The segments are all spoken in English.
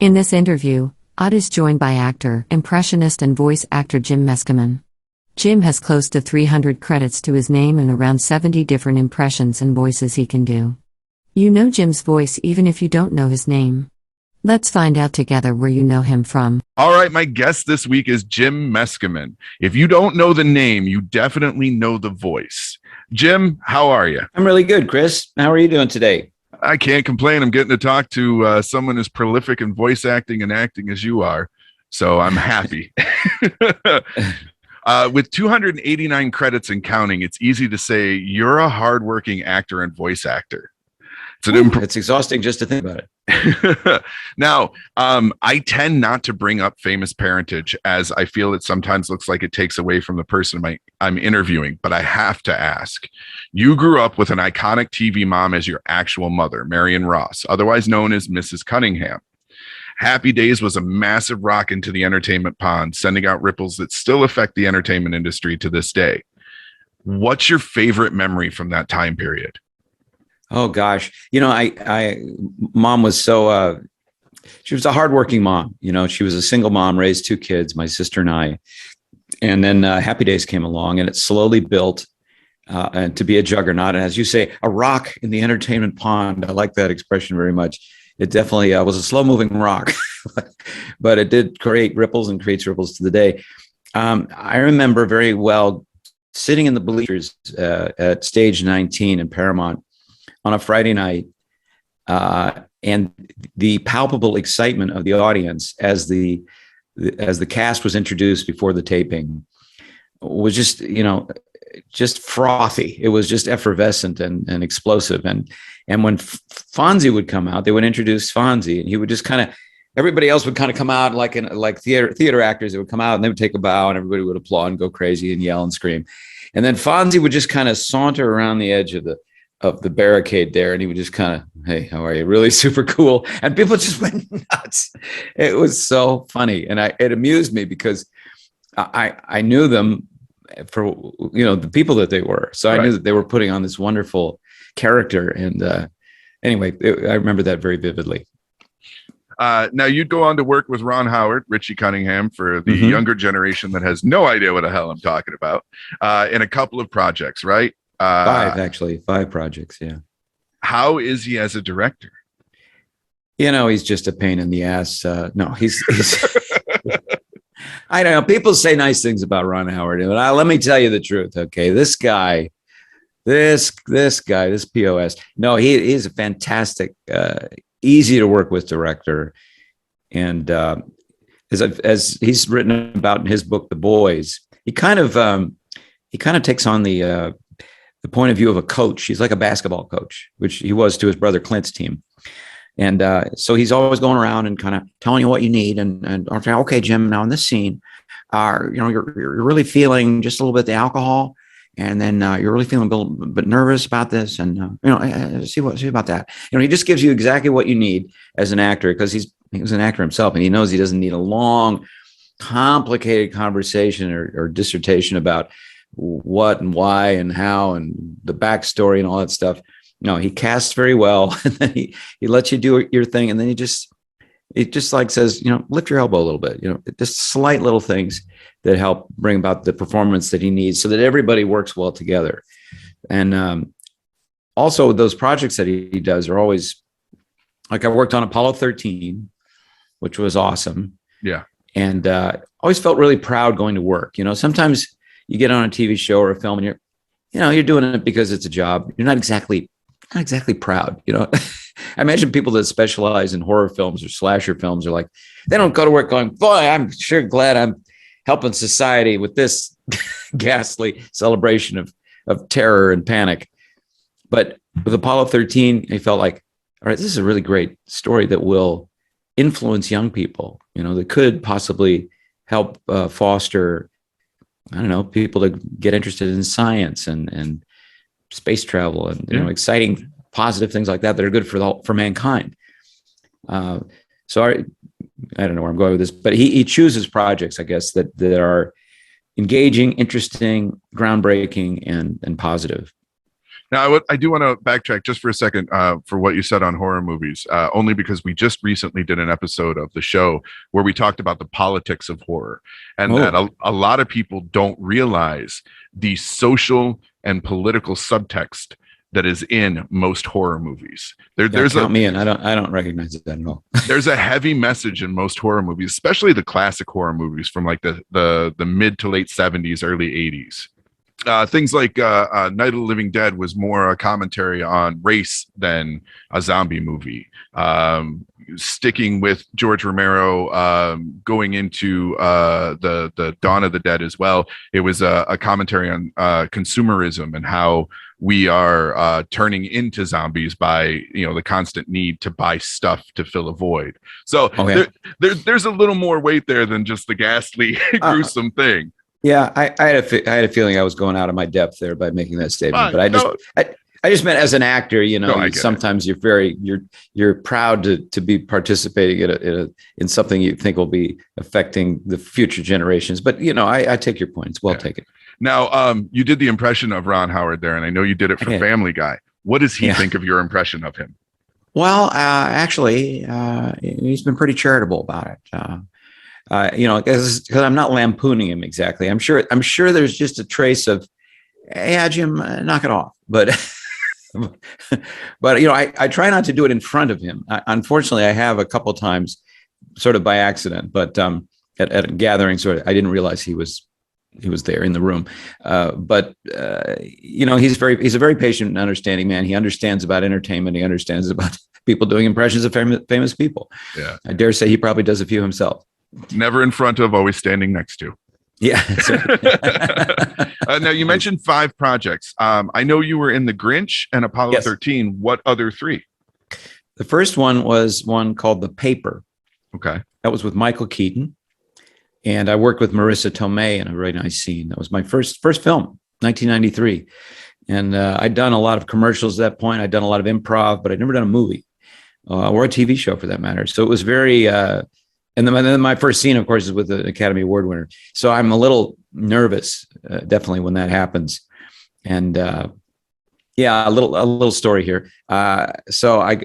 In this interview, Odd is joined by actor, impressionist and voice actor Jim Meskimen. Jim has close to 300 credits to his name and around 70 different impressions and voices he can do. You know Jim's voice even if you don't know his name. Let's find out together where you know him from. All right, my guest this week is Jim Meskimen. If you don't know the name, you definitely know the voice. Jim, how are you? I'm really good, Chris. How are you doing today? I can't complain. I'm getting to talk to someone as prolific in voice acting and acting as you are, so I'm happy. With 289 credits and counting, it's easy to say you're a hardworking actor and voice actor. It's exhausting just to think about it. Now, I tend not to bring up famous parentage, as I feel it sometimes looks like it takes away from the person I'm interviewing, but I have to ask. You grew up with an iconic TV mom as your actual mother, Marion Ross, otherwise known as Mrs. Cunningham. Happy Days was a massive rock into the entertainment pond, sending out ripples that still affect the entertainment industry to this day. What's your favorite memory from that time period? Oh gosh, mom was so. She was a hardworking mom. She was a single mom, raised two kids, my sister and I. And then Happy Days came along, and it slowly built and to be a juggernaut. And as you say, a rock in the entertainment pond. I like that expression very much. It definitely was a slow-moving rock, but it did create ripples and creates ripples to the day. I remember very well sitting in the bleachers at Stage 19 in Paramount on a Friday night, and the palpable excitement of the audience as the cast was introduced before the taping was just frothy. It was just effervescent and explosive. And when Fonzie would come out, they would introduce Fonzie, and he would just everybody else would come out like theater actors. They would come out and they would take a bow, and everybody would applaud and go crazy and yell and scream. And then Fonzie would just saunter around the edge of the barricade there, and he would just hey, how are you? Really super cool. And people just went nuts. It was so funny. And it amused me because I knew them for, the people that they were. So I knew that they were putting on this wonderful character. And anyway, I remember that very vividly. Now you'd go on to work with Ron Howard, Richie Cunningham, for the younger generation that has no idea what the hell I'm talking about, in a couple of projects, right? Five projects. Yeah. How is he as a director? He's just a pain in the ass. No, he's I don't know. People say nice things about Ron Howard, but let me tell you the truth. Okay. This guy, this POS. No, he's a fantastic, easy to work with director. And as he's written about in his book, The Boys, he kind of takes on the point of view of a coach. He's like a basketball coach, which he was to his brother Clint's team. And so he's always going around and kind of telling you what you need. And okay, Jim, now in this scene, you're really feeling just a little bit the alcohol. And then you're really feeling a little bit nervous about this. And, see about that. He just gives you exactly what you need as an actor, because he was an actor himself, and he knows he doesn't need a long, complicated conversation or dissertation about what and why and how and the backstory and all that stuff. No, he casts very well, and then he lets you do your thing, and then he just says, lift your elbow a little bit, just slight little things that help bring about the performance that he needs, so that everybody works well together. And also those projects that he does are always, like, I worked on Apollo 13, which was awesome. Yeah. And always felt really proud going to work. Sometimes you get on a TV show or a film and you're doing it because it's a job. You're not exactly proud. I imagine people that specialize in horror films or slasher films are like, they don't go to work going, boy, I'm sure glad I'm helping society with this ghastly celebration of terror and panic. But with Apollo 13, I felt like, all right, this is a really great story that will influence young people, that could possibly help foster, people to get interested in science and space travel and exciting, positive things like that are good for mankind. So I don't know where I'm going with this, but he chooses projects, I guess, that are engaging, interesting, groundbreaking, and positive. Now, I do want to backtrack just for a second for what you said on horror movies, only because we just recently did an episode of the show where we talked about the politics of horror, and that a lot of people don't realize the social and political subtext that is in most horror movies. There's count me in. I don't recognize it at all. There's a heavy message in most horror movies, especially the classic horror movies from like the mid to late 70s, early 80s. Things like Night of the Living Dead was more a commentary on race than a zombie movie. Sticking with George Romero, going into the Dawn of the Dead as well, it was a commentary on consumerism and how we are turning into zombies by the constant need to buy stuff to fill a void. So there's a little more weight there than just the ghastly, gruesome thing. Yeah, I had a feeling I was going out of my depth there by making that statement, but I just meant as an actor, sometimes you're proud to be participating in something you think will be affecting the future generations. But I take your point. It's well taken. Now, you did the impression of Ron Howard there, and I know you did it for Family Guy. What does he think of your impression of him? Well, actually, he's been pretty charitable about it. Because I'm not lampooning him exactly. I'm sure there's just a trace of, hey, Jim, knock it off. But, I try not to do it in front of him. Unfortunately, I have a couple of times, sort of by accident. But at a gathering, I didn't realize he was there in the room. He's a very patient and understanding man. He understands about entertainment. He understands about people doing impressions of famous people. Yeah, I dare say he probably does a few himself. Never in front of, always standing next to. Yeah. Now, you mentioned 5 projects. I know you were in The Grinch and Apollo 13. What other 3? The first one was one called The Paper. Okay. That was with Michael Keaton. And I worked with Marissa Tomei in a very nice scene. That was my first film, 1993. And I'd done a lot of commercials at that point. I'd done a lot of improv, but I'd never done a movie or a TV show for that matter. So it was very... And then my first scene, of course, is with the Academy Award winner. So I'm a little nervous, definitely, when that happens. And a little story here. So I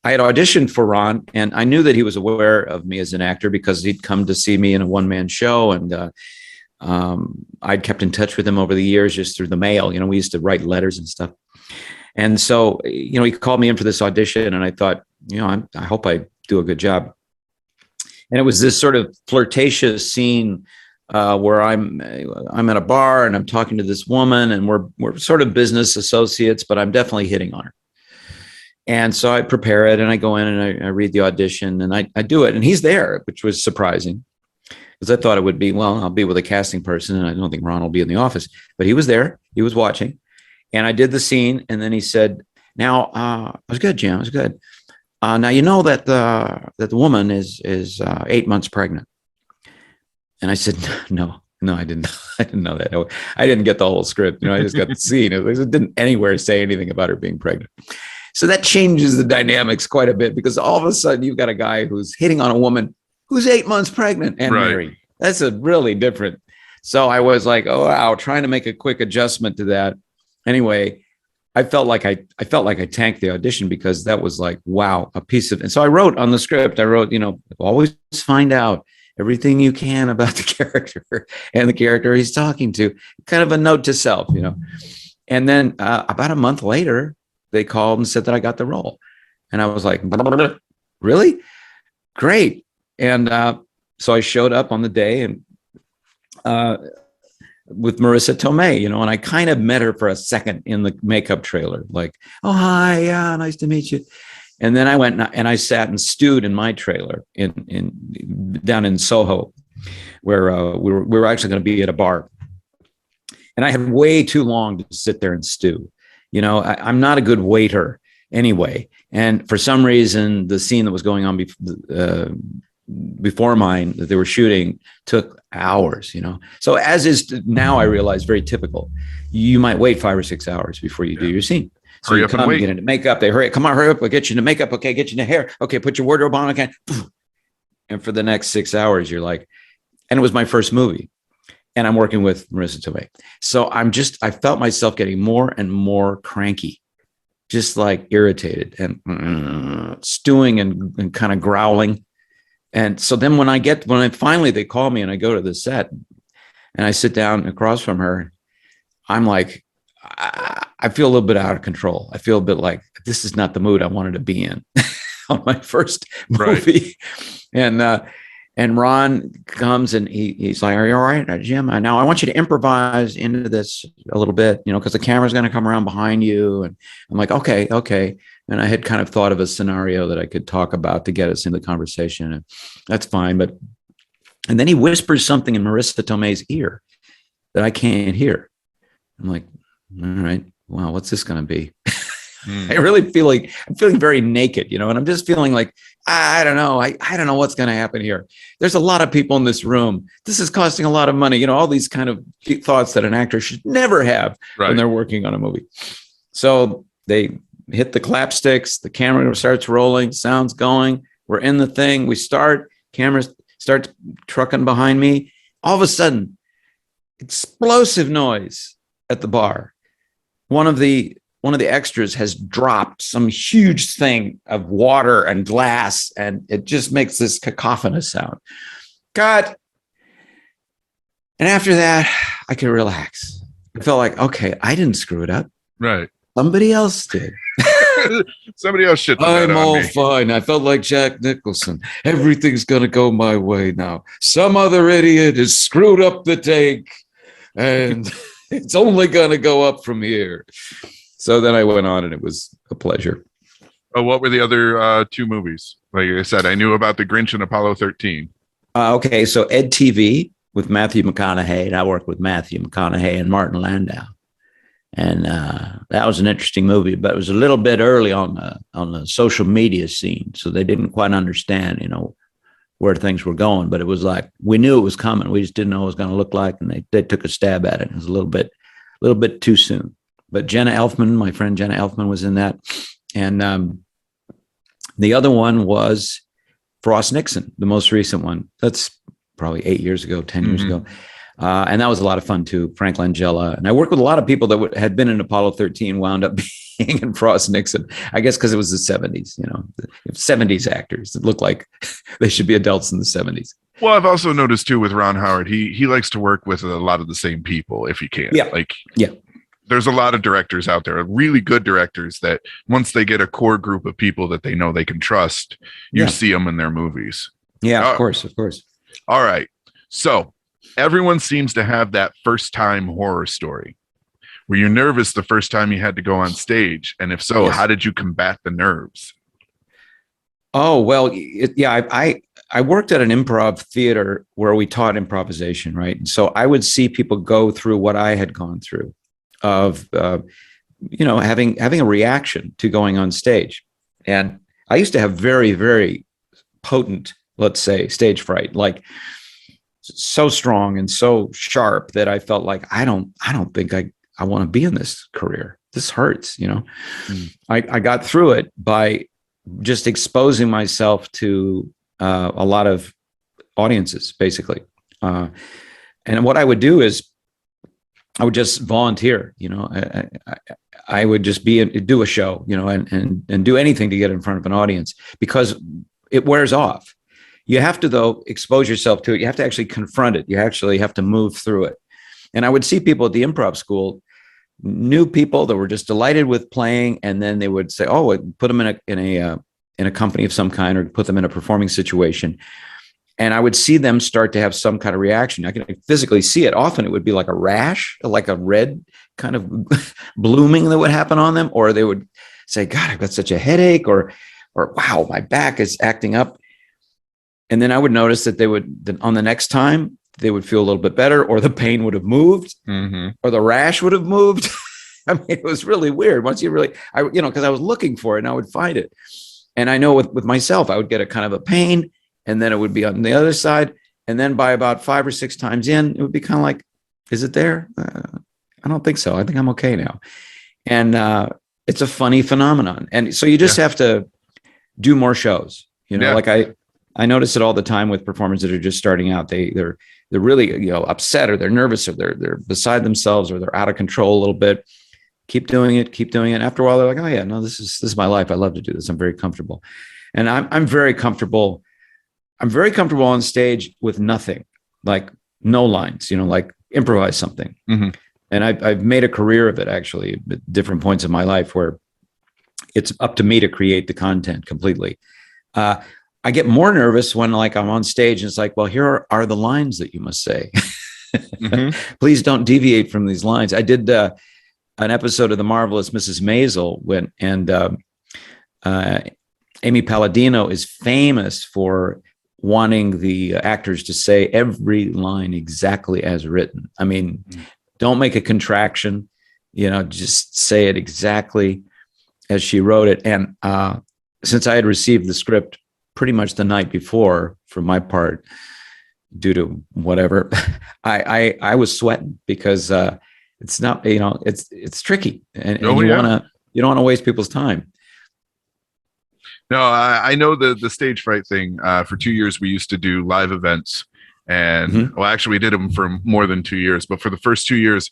had auditioned for Ron, and I knew that he was aware of me as an actor because he'd come to see me in a one-man show, and I'd kept in touch with him over the years just through the mail. We used to write letters and stuff. And so, he called me in for this audition, and I thought, I hope I do a good job. And it was this sort of flirtatious scene where I'm at a bar and I'm talking to this woman, and we're sort of business associates, but I'm definitely hitting on her. And so I prepare it, and I go in and I read the audition, and I do it, and he's there, which was surprising because I thought it would be, I'll be with a casting person, and I don't think Ron will be in the office, but he was there, he was watching, and I did the scene, and then he said, "Now, it was good, Jim, it was good. Now you know that the woman is 8 months pregnant." And I said, "No, I didn't know that. I didn't get the whole script. I just got the scene. It didn't anywhere say anything about her being pregnant." So that changes the dynamics quite a bit because all of a sudden you've got a guy who's hitting on a woman who's 8 months pregnant and married. That's a really different. So I was like, oh wow, trying to make a quick adjustment to that. Anyway. I felt like I tanked the audition because that was like, wow, a piece of, and so I wrote on the script, always find out everything you can about the character and the character he's talking to, kind of a note to self, And then about a month later, they called and said that I got the role. And I was like, really? Great. And so I showed up on the day and with Marissa Tomei, and I kind of met her for a second in the makeup trailer, like, "Oh, hi, yeah, nice to meet you." And then I went and I sat and stewed in my trailer down in Soho, where we were actually going to be at a bar. And I had way too long to sit there and stew. I'm not a good waiter anyway. And for some reason, the scene that was going on before mine that they were shooting took hours, So as is now, I realize very typical. You might wait 5 or 6 hours before you do your scene. So you come, get into makeup. They hurry, come on, hurry up. We'll get you into makeup. Okay, get you into hair. Okay, put your wardrobe on. Okay. And for the next 6 hours, you're like, and it was my first movie. and I'm working with Marissa Tomei. So I felt myself getting more and more cranky, just like irritated and stewing and kind of growling. And so then when finally they call me and I go to the set and I sit down across from her, I'm like, I feel a little bit out of control. I feel a bit like this is not the mood I wanted to be in on my first movie. Right. And Ron comes and he's like, "Are you all right, Jim? Now I want you to improvise into this a little bit, because the camera's going to come around behind you." And I'm like, okay. And I had kind of thought of a scenario that I could talk about to get us into the conversation. And that's fine. And then he whispers something in Marissa Tomei's ear that I can't hear. I'm like, all right, wow, what's this going to be? I really feel like I'm feeling very naked, and I'm just feeling like, I don't know. I don't know what's going to happen here. There's a lot of people in this room. This is costing a lot of money. All these kind of thoughts that an actor should never have when they're working on a movie. So they hit the clap sticks. The camera starts rolling. Sound's going. We're in the thing. We start. Camera starts trucking behind me. All of a sudden, explosive noise at the bar. One of the extras has dropped some huge thing of water and glass, and it just makes this cacophonous sound. Cut. And after that, I could relax. I felt like, okay, I didn't screw it up. Right. Somebody else did. Somebody else shit. I'm all fine. I felt like Jack Nicholson. Everything's going to go my way now. Some other idiot has screwed up the take, and it's only going to go up from here. So then I went on, and it was a pleasure. Oh, what were the other two movies? Like I said, I knew about the Grinch and Apollo 13. Okay, so Ed TV with Matthew McConaughey, and I worked with Matthew McConaughey and Martin Landau, and that was an interesting movie. But it was a little bit early on the social media scene, so they didn't quite understand, where things were going. But it was like we knew it was coming. We just didn't know what it was going to look like, and they took a stab at it. It was a little bit too soon. But Jenna Elfman, my friend Jenna Elfman, was in that. And the other one was Frost Nixon, the most recent one. That's probably 8 years ago, 10 years ago. And that was a lot of fun too, Frank Langella. And I worked with a lot of people that had been in Apollo 13, wound up being in Frost Nixon, I guess because it was the 70s, 70s actors that look like they should be adults in the 70s. Well, I've also noticed too with Ron Howard, he likes to work with a lot of the same people if he can. Yeah. There's a lot of directors out there, really good directors, that once they get a core group of people that they know they can trust, you see them in their movies. Yeah, of course. All right. So everyone seems to have that first time horror story. Were you nervous the first time you had to go on stage? And if so, how did you combat the nerves? Oh, well, I worked at an improv theater where we taught improvisation, right? And so I would see people go through what I had gone through of, having a reaction to going on stage. And I used to have very, very potent, let's say, stage fright, like so strong and so sharp that I felt like, I don't think I want to be in this career. This hurts, I got through it by just exposing myself to a lot of audiences, basically. And what I would do is I would just volunteer, I would just do a show, and do anything to get in front of an audience because it wears off. You have to, though, expose yourself to it. You have to actually confront it. You actually have to move through it. And I would see people at the improv school, new people that were just delighted with playing. And then they would say, oh, put them in a company of some kind or put them in a performing situation. And I would see them start to have some kind of reaction. I could physically see it. Often it would be like a rash, like a red kind of blooming that would happen on them. Or they would say, God, I've got such a headache, or wow, my back is acting up. And then I would notice that on the next time, they would feel a little bit better, or the pain would have moved, or the rash would have moved. I mean, it was really weird. Once you really, because I was looking for it and I would find it. And I know with myself, I would get a kind of a pain, and then it would be on the other side. And then by about 5 or 6 times in, it would be kind of like, is it there? I don't think so. I think I'm okay now. And it's a funny phenomenon. And so you just have to do more shows, like I notice it all the time with performers that are just starting out. They're really upset, or they're nervous, or they're beside themselves, or they're out of control a little bit. Keep doing it. After a while, they're like, oh yeah, no, this is my life. I love to do this. I'm very comfortable, and I'm very comfortable. I'm very comfortable on stage with nothing, like no lines. Like improvise something. Mm-hmm. And I've made a career of it, actually, at different points of my life where it's up to me to create the content completely. I get more nervous when I'm on stage and it's like, well, here are the lines that you must say. Mm-hmm. Please don't deviate from these lines. I did an episode of The Marvelous Mrs. Maisel Amy Palladino is famous for wanting the actors to say every line exactly as written. I mean, don't make a contraction, just say it exactly as she wrote it. And since I had received the script pretty much the night before, for my part, due to whatever, I was sweating because it's not, it's tricky, and you don't want to waste people's time. No, I know the stage fright thing. For 2 years, we used to do live events, and well, actually, we did them for more than 2 years. But for the first 2 years,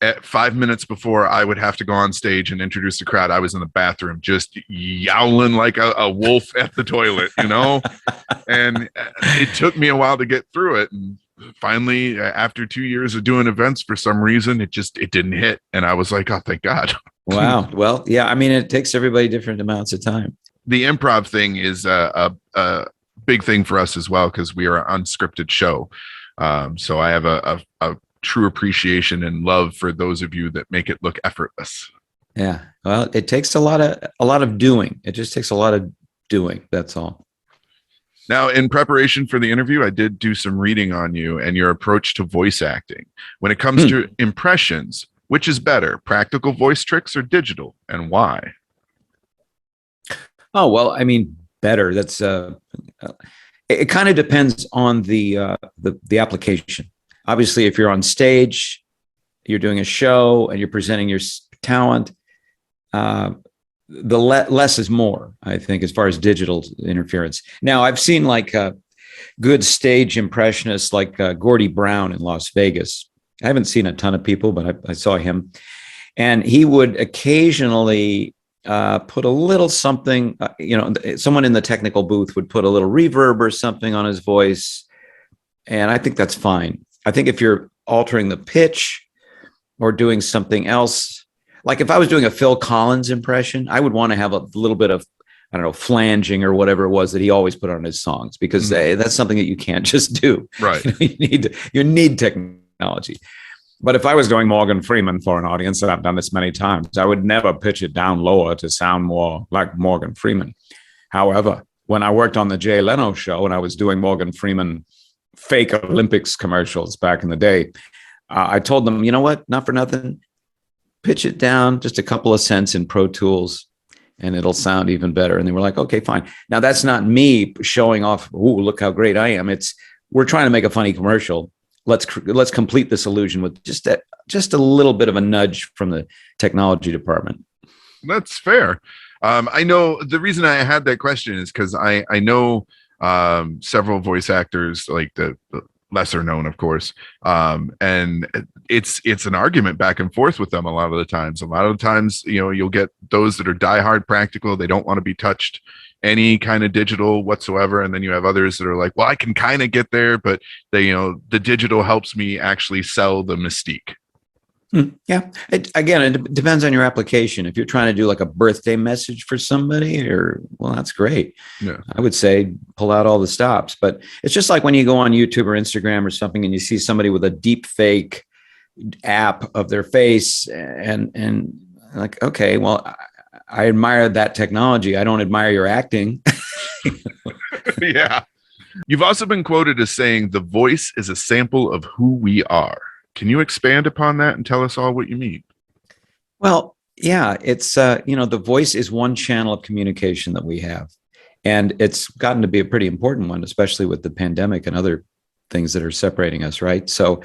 at 5 minutes before I would have to go on stage and introduce the crowd, I was in the bathroom just yowling like a wolf at the toilet, And it took me a while to get through it. And finally, after 2 years of doing events, for some reason, it didn't hit. And I was like, oh, thank God. Wow. Well, yeah, I mean, it takes everybody different amounts of time. The improv thing is a big thing for us as well, because we are an unscripted show. So I have a true appreciation and love for those of you that make it look effortless. Yeah. Well, it takes a lot of doing. It just takes a lot of doing. That's all. Now, in preparation for the interview, I did do some reading on you and your approach to voice acting. When it comes to impressions, which is better, practical voice tricks or digital, and why? Oh, well, I mean, better. That's it kind of depends on the application. Obviously, if you're on stage, you're doing a show and you're presenting your talent, the less is more, I think, as far as digital interference. Now, I've seen good stage impressionists like Gordy Brown in Las Vegas. I haven't seen a ton of people, but I saw him. And he would occasionally put a little something, someone in the technical booth would put a little reverb or something on his voice. And I think that's fine. I think if you're altering the pitch or doing something else, like if I was doing a Phil Collins impression, I would want to have a little bit of, I don't know, flanging or whatever it was that he always put on his songs, because that's something that you can't just do. Right. You need technology. But if I was doing Morgan Freeman for an audience, and I've done this many times, I would never pitch it down lower to sound more like Morgan Freeman. However, when I worked on the Jay Leno show and I was doing Morgan Freeman fake Olympics commercials back in the day, I told them, you know what, not for nothing, pitch it down just a couple of cents in Pro Tools and it'll sound even better. And they were like, okay, fine. Now that's not me showing off, ooh, look how great I am. We're trying to make a funny commercial. Let's complete this illusion with just a little bit of a nudge from the technology department. That's fair. I know the reason I had that question is because I know several voice actors, like the lesser known, of course, and it's an argument back and forth with them a lot of the times. A lot of the times, you'll get those that are diehard practical. They don't want to be touched any kind of digital whatsoever, and then you have others that are like, well, I can kind of get there, but the digital helps me actually sell the mystique. Yeah. It depends on your application. If you're trying to do like a birthday message for somebody, well, that's great. Yeah. I would say pull out all the stops. But it's just like when you go on YouTube or Instagram or something and you see somebody with a deep fake app of their face and like, okay, well, I admire that technology. I don't admire your acting. Yeah. You've also been quoted as saying the voice is a sample of who we are. Can you expand upon that and tell us all what you mean? Well, yeah, it's, the voice is one channel of communication that we have. And it's gotten to be a pretty important one, especially with the pandemic and other things that are separating us, right? So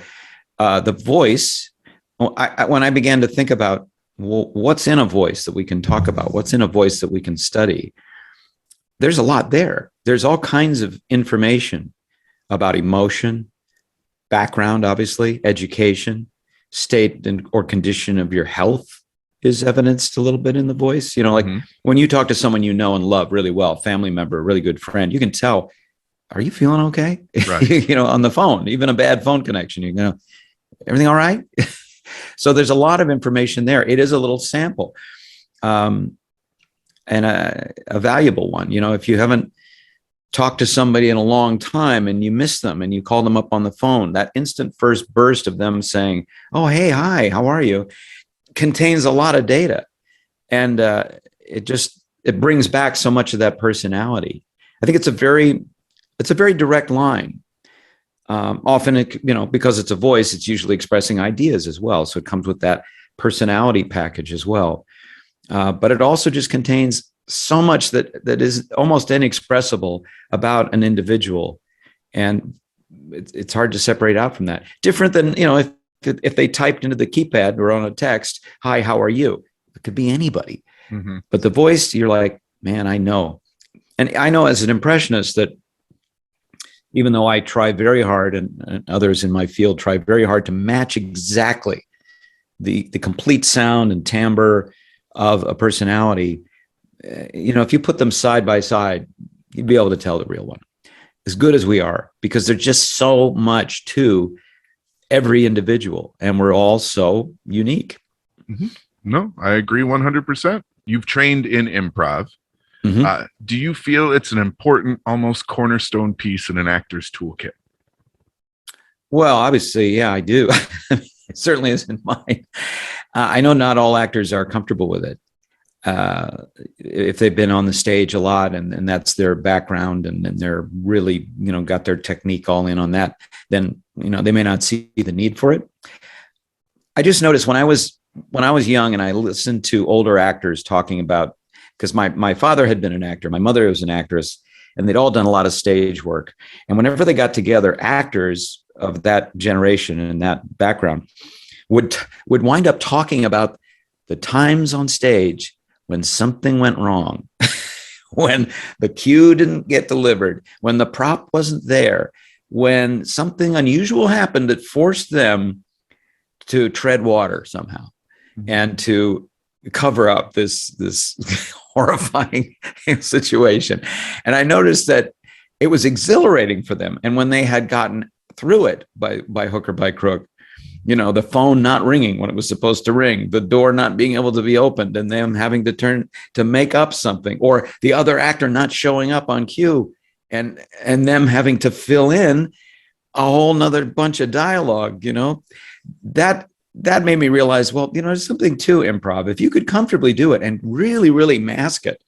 the voice, when I began to think about, well, what's in a voice that we can talk about? What's in a voice that we can study? There's a lot there. there's all kinds of information about emotion, background, obviously, education, state or condition of your health is evidenced a little bit in the voice. Like when you talk to someone you know and love really well, family member, a really good friend, you can tell, are you feeling okay? Right. On the phone, even a bad phone connection, everything all right? So there's a lot of information there. It is a little sample, and a valuable one. If you haven't talked to somebody in a long time and you miss them and you call them up on the phone, that instant first burst of them saying, oh, hey, hi, how are you, contains a lot of data. And it brings back so much of that personality. I think it's a very direct line. Often, because it's a voice, it's usually expressing ideas as well. So it comes with that personality package as well. But it also just contains so much that is almost inexpressible about an individual. And it's hard to separate out from that. Different than, if they typed into the keypad or on a text, hi, how are you? It could be anybody. Mm-hmm. But the voice, you're like, man, I know. And I know as an impressionist that even though I try very hard and others in my field try very hard to match exactly the complete sound and timbre of a personality, if you put them side by side, you'd be able to tell the real one, as good as we are, because there's just so much to every individual and we're all so unique. Mm-hmm. No, I agree 100%. You've trained in improv. Mm-hmm. Do you feel it's an important, almost cornerstone piece in an actor's toolkit? Well, obviously, yeah, I do. It certainly isn't mine. I know not all actors are comfortable with it. If they've been on the stage a lot and that's their background and they're really, got their technique all in on that, then, they may not see the need for it. I just noticed when I was young and I listened to older actors talking about, because my father had been an actor, my mother was an actress, and they'd all done a lot of stage work. And whenever they got together, actors of that generation and that background would wind up talking about the times on stage when something went wrong, when the cue didn't get delivered, when the prop wasn't there, when something unusual happened that forced them to tread water somehow and to cover up this horrifying situation. And I noticed that it was exhilarating for them. And when they had gotten through it by hook or by crook, the phone not ringing when it was supposed to ring, the door not being able to be opened, and them having to turn to make up something, or the other actor not showing up on cue, and them having to fill in a whole nother bunch of dialogue, that made me realize, well, there's something to improv. If you could comfortably do it and really, really mask it,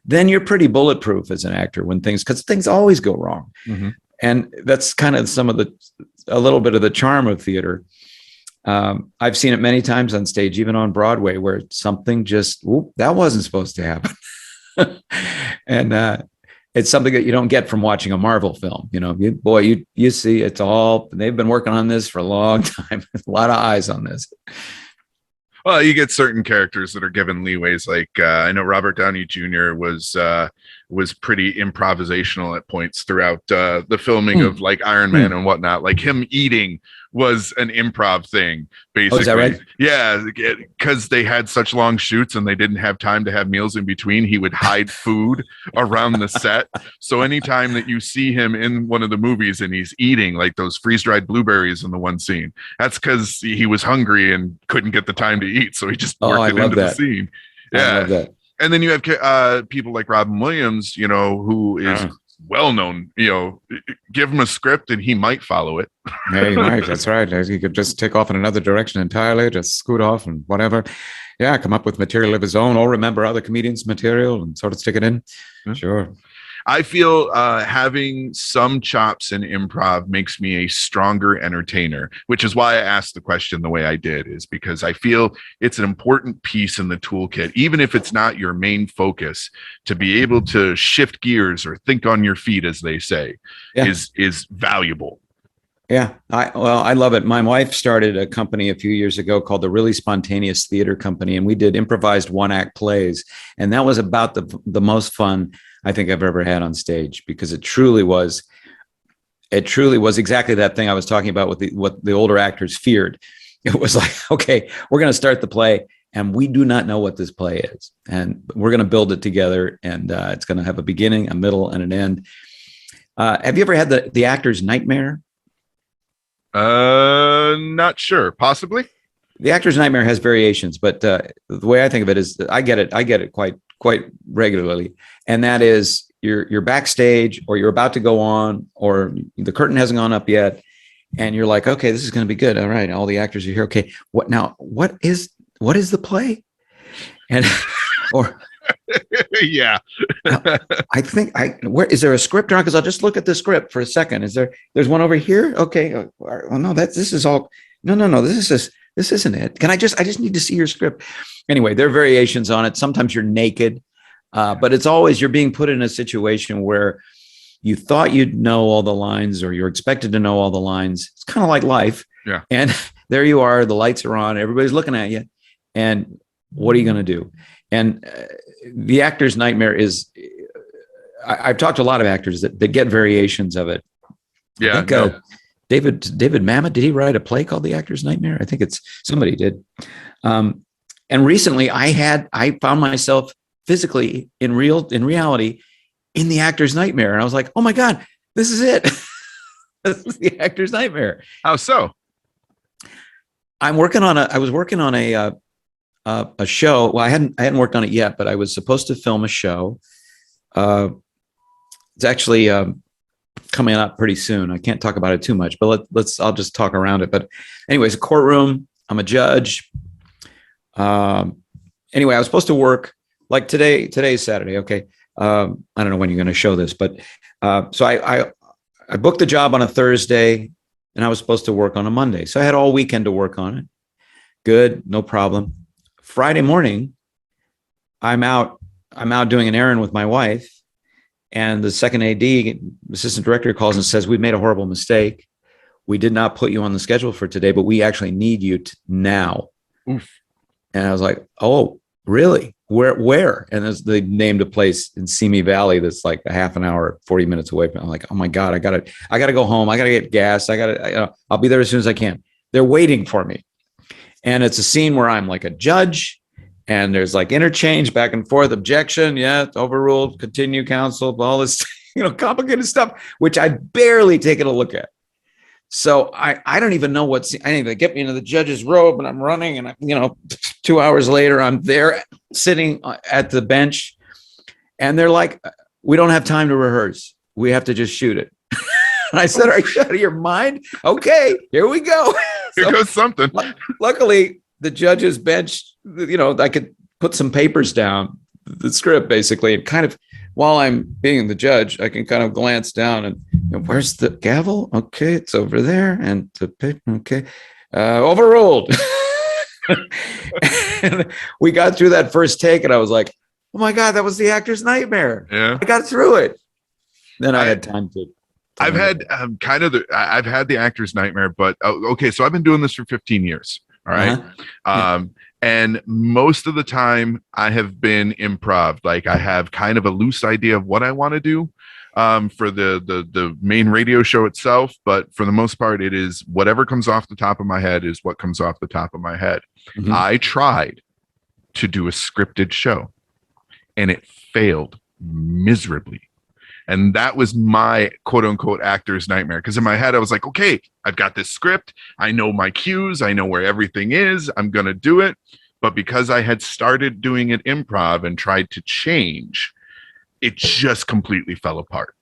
then you're pretty bulletproof as an actor because things always go wrong. Mm-hmm. And that's kind of a little bit of the charm of theater. I've seen it many times on stage, even on Broadway, where something just, that wasn't supposed to happen. And it's something that you don't get from watching a Marvel film. You see it's all, they've been working on this for a long time. A lot of eyes on this. Well, you get certain characters that are given leeways. Like I know Robert Downey Jr. was pretty improvisational at points throughout the filming of like Iron Man and whatnot. Like him eating was an improv thing, basically. Oh, is that right? Yeah, because they had such long shoots and they didn't have time to have meals in between. He would hide food around the set. So anytime that you see him in one of the movies and he's eating like those freeze-dried blueberries in the one scene, that's because he was hungry and couldn't get the time to eat. So he just worked it into the scene. Yeah. I love that. And then you have people like Robin Williams, who is well known, give him a script and he might follow it. Yeah, he might. That's right. He could just take off in another direction entirely, just scoot off and whatever. Yeah, come up with material of his own or remember other comedians' material and sort of stick it in. Yeah. Sure. I feel having some chops in improv makes me a stronger entertainer, which is why I asked the question the way I did, is because I feel it's an important piece in the toolkit, even if it's not your main focus, to be able to shift gears or think on your feet, as they say, is valuable. Yeah, I love it. My wife started a company a few years ago called the Really Spontaneous Theater Company, and we did improvised one-act plays, and that was about the most fun I think I've ever had on stage, because it truly was exactly that thing I was talking about with what the older actors feared. It was like, okay, we're going to start the play and we do not know what this play is, and we're going to build it together, and it's going to have a beginning, a middle, and an end. Have you ever had the actor's nightmare? Not sure. Possibly. The actor's nightmare has variations, but the way I think of it is I get it quite regularly. And that is you're backstage, or you're about to go on, or the curtain hasn't gone up yet. And you're like, okay, this is going to be good. All right. All the actors are here. Okay. What is the play? And, or yeah. I think where is there a script on? Cause I'll just look at the script for a second. There's one over here. Okay. Oh no, this is all, no. This isn't it. I just need to see your script. Anyway, there are variations on it. Sometimes you're naked, but it's always, you're being put in a situation where you thought you'd know all the lines, or you're expected to know all the lines. It's kind of like life. Yeah. And there you are, the lights are on, everybody's looking at you. And what are you going to do? And the actor's nightmare is, I've talked to a lot of actors that get variations of it. Yeah. David Mamet, did he write a play called The Actor's Nightmare? I think somebody did. And recently I found myself physically in reality in The Actor's Nightmare. And I was like, oh my God, this is it. This is The Actor's Nightmare. How so? I was working on a show. Well, I hadn't worked on it yet, but I was supposed to film a show. It's actually coming up pretty soon. I can't talk about it too much, but I'll just talk around it. But anyways, a courtroom. I'm a judge. Anyway, I was supposed to work like today. Today's Saturday. Okay. I don't know when you're going to show this, but so I booked the job on a Thursday, and I was supposed to work on a Monday. So I had all weekend to work on it. Good, no problem. Friday morning, I'm out doing an errand with my wife, and the second AD, assistant director, calls and says, "We've made a horrible mistake. We did not put you on the schedule for today, but we actually need you now." Oof. And I was like, "Oh, really? Where?" And they named a place in Simi Valley that's like a half an hour, 40 minutes away from. I'm like, "Oh my God, I gotta go home. I gotta get gas. I'll be there as soon as I can." They're waiting for me. And it's a scene where I'm like a judge, and there's like interchange back and forth, objection, yeah, overruled, continue, counsel, all this, complicated stuff, which I barely taken a look at. So I don't even know I need to get me into the judge's robe, and I'm running, and 2 hours later, I'm there sitting at the bench, and they're like, "We don't have time to rehearse. We have to just shoot it." And I said, "Are you out of your mind? Okay, here we go." Here goes something. Luckily, the judge's bench, I could put some papers down, the script basically, and kind of, while I'm being the judge, I can kind of glance down and, where's the gavel? Okay, it's over there. And the pick, okay, overruled. And we got through that first take, and I was like, oh my God, that was The Actor's Nightmare. Yeah. I got through it. Then I had time to. I've had I've had The Actor's Nightmare, but okay, so I've been doing this for 15 years. All right. Uh-huh. And most of the time I have been improv. Like, I have kind of a loose idea of what I want to do for the main radio show itself. But for the most part, it is whatever comes off the top of my head is what comes off the top of my head. Mm-hmm. I tried to do a scripted show, and it failed miserably. And that was my quote unquote actor's nightmare. Because in my head, I was like, okay, I've got this script. I know my cues. I know where everything is. I'm going to do it. But because I had started doing it improv and tried to change, it just completely fell apart.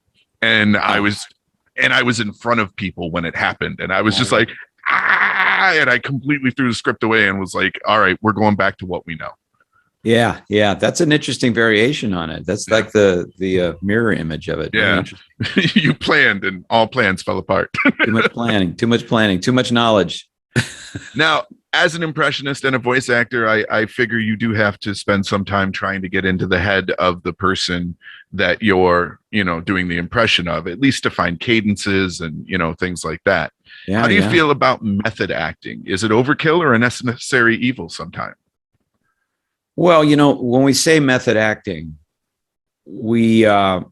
And I was in front of people when it happened. And I was just like, and I completely threw the script away and was like, all right, we're going back to what we know. Yeah. That's an interesting variation on it. That's like the mirror image of it. Yeah. You planned, and all plans fell apart. Too much planning, too much knowledge. Now, as an impressionist and a voice actor, I figure you do have to spend some time trying to get into the head of the person that you're, doing the impression of, at least to find cadences and, things like that. Yeah, how do you feel about method acting? Is it overkill or a necessary evil sometimes? Well, when we say method acting, we're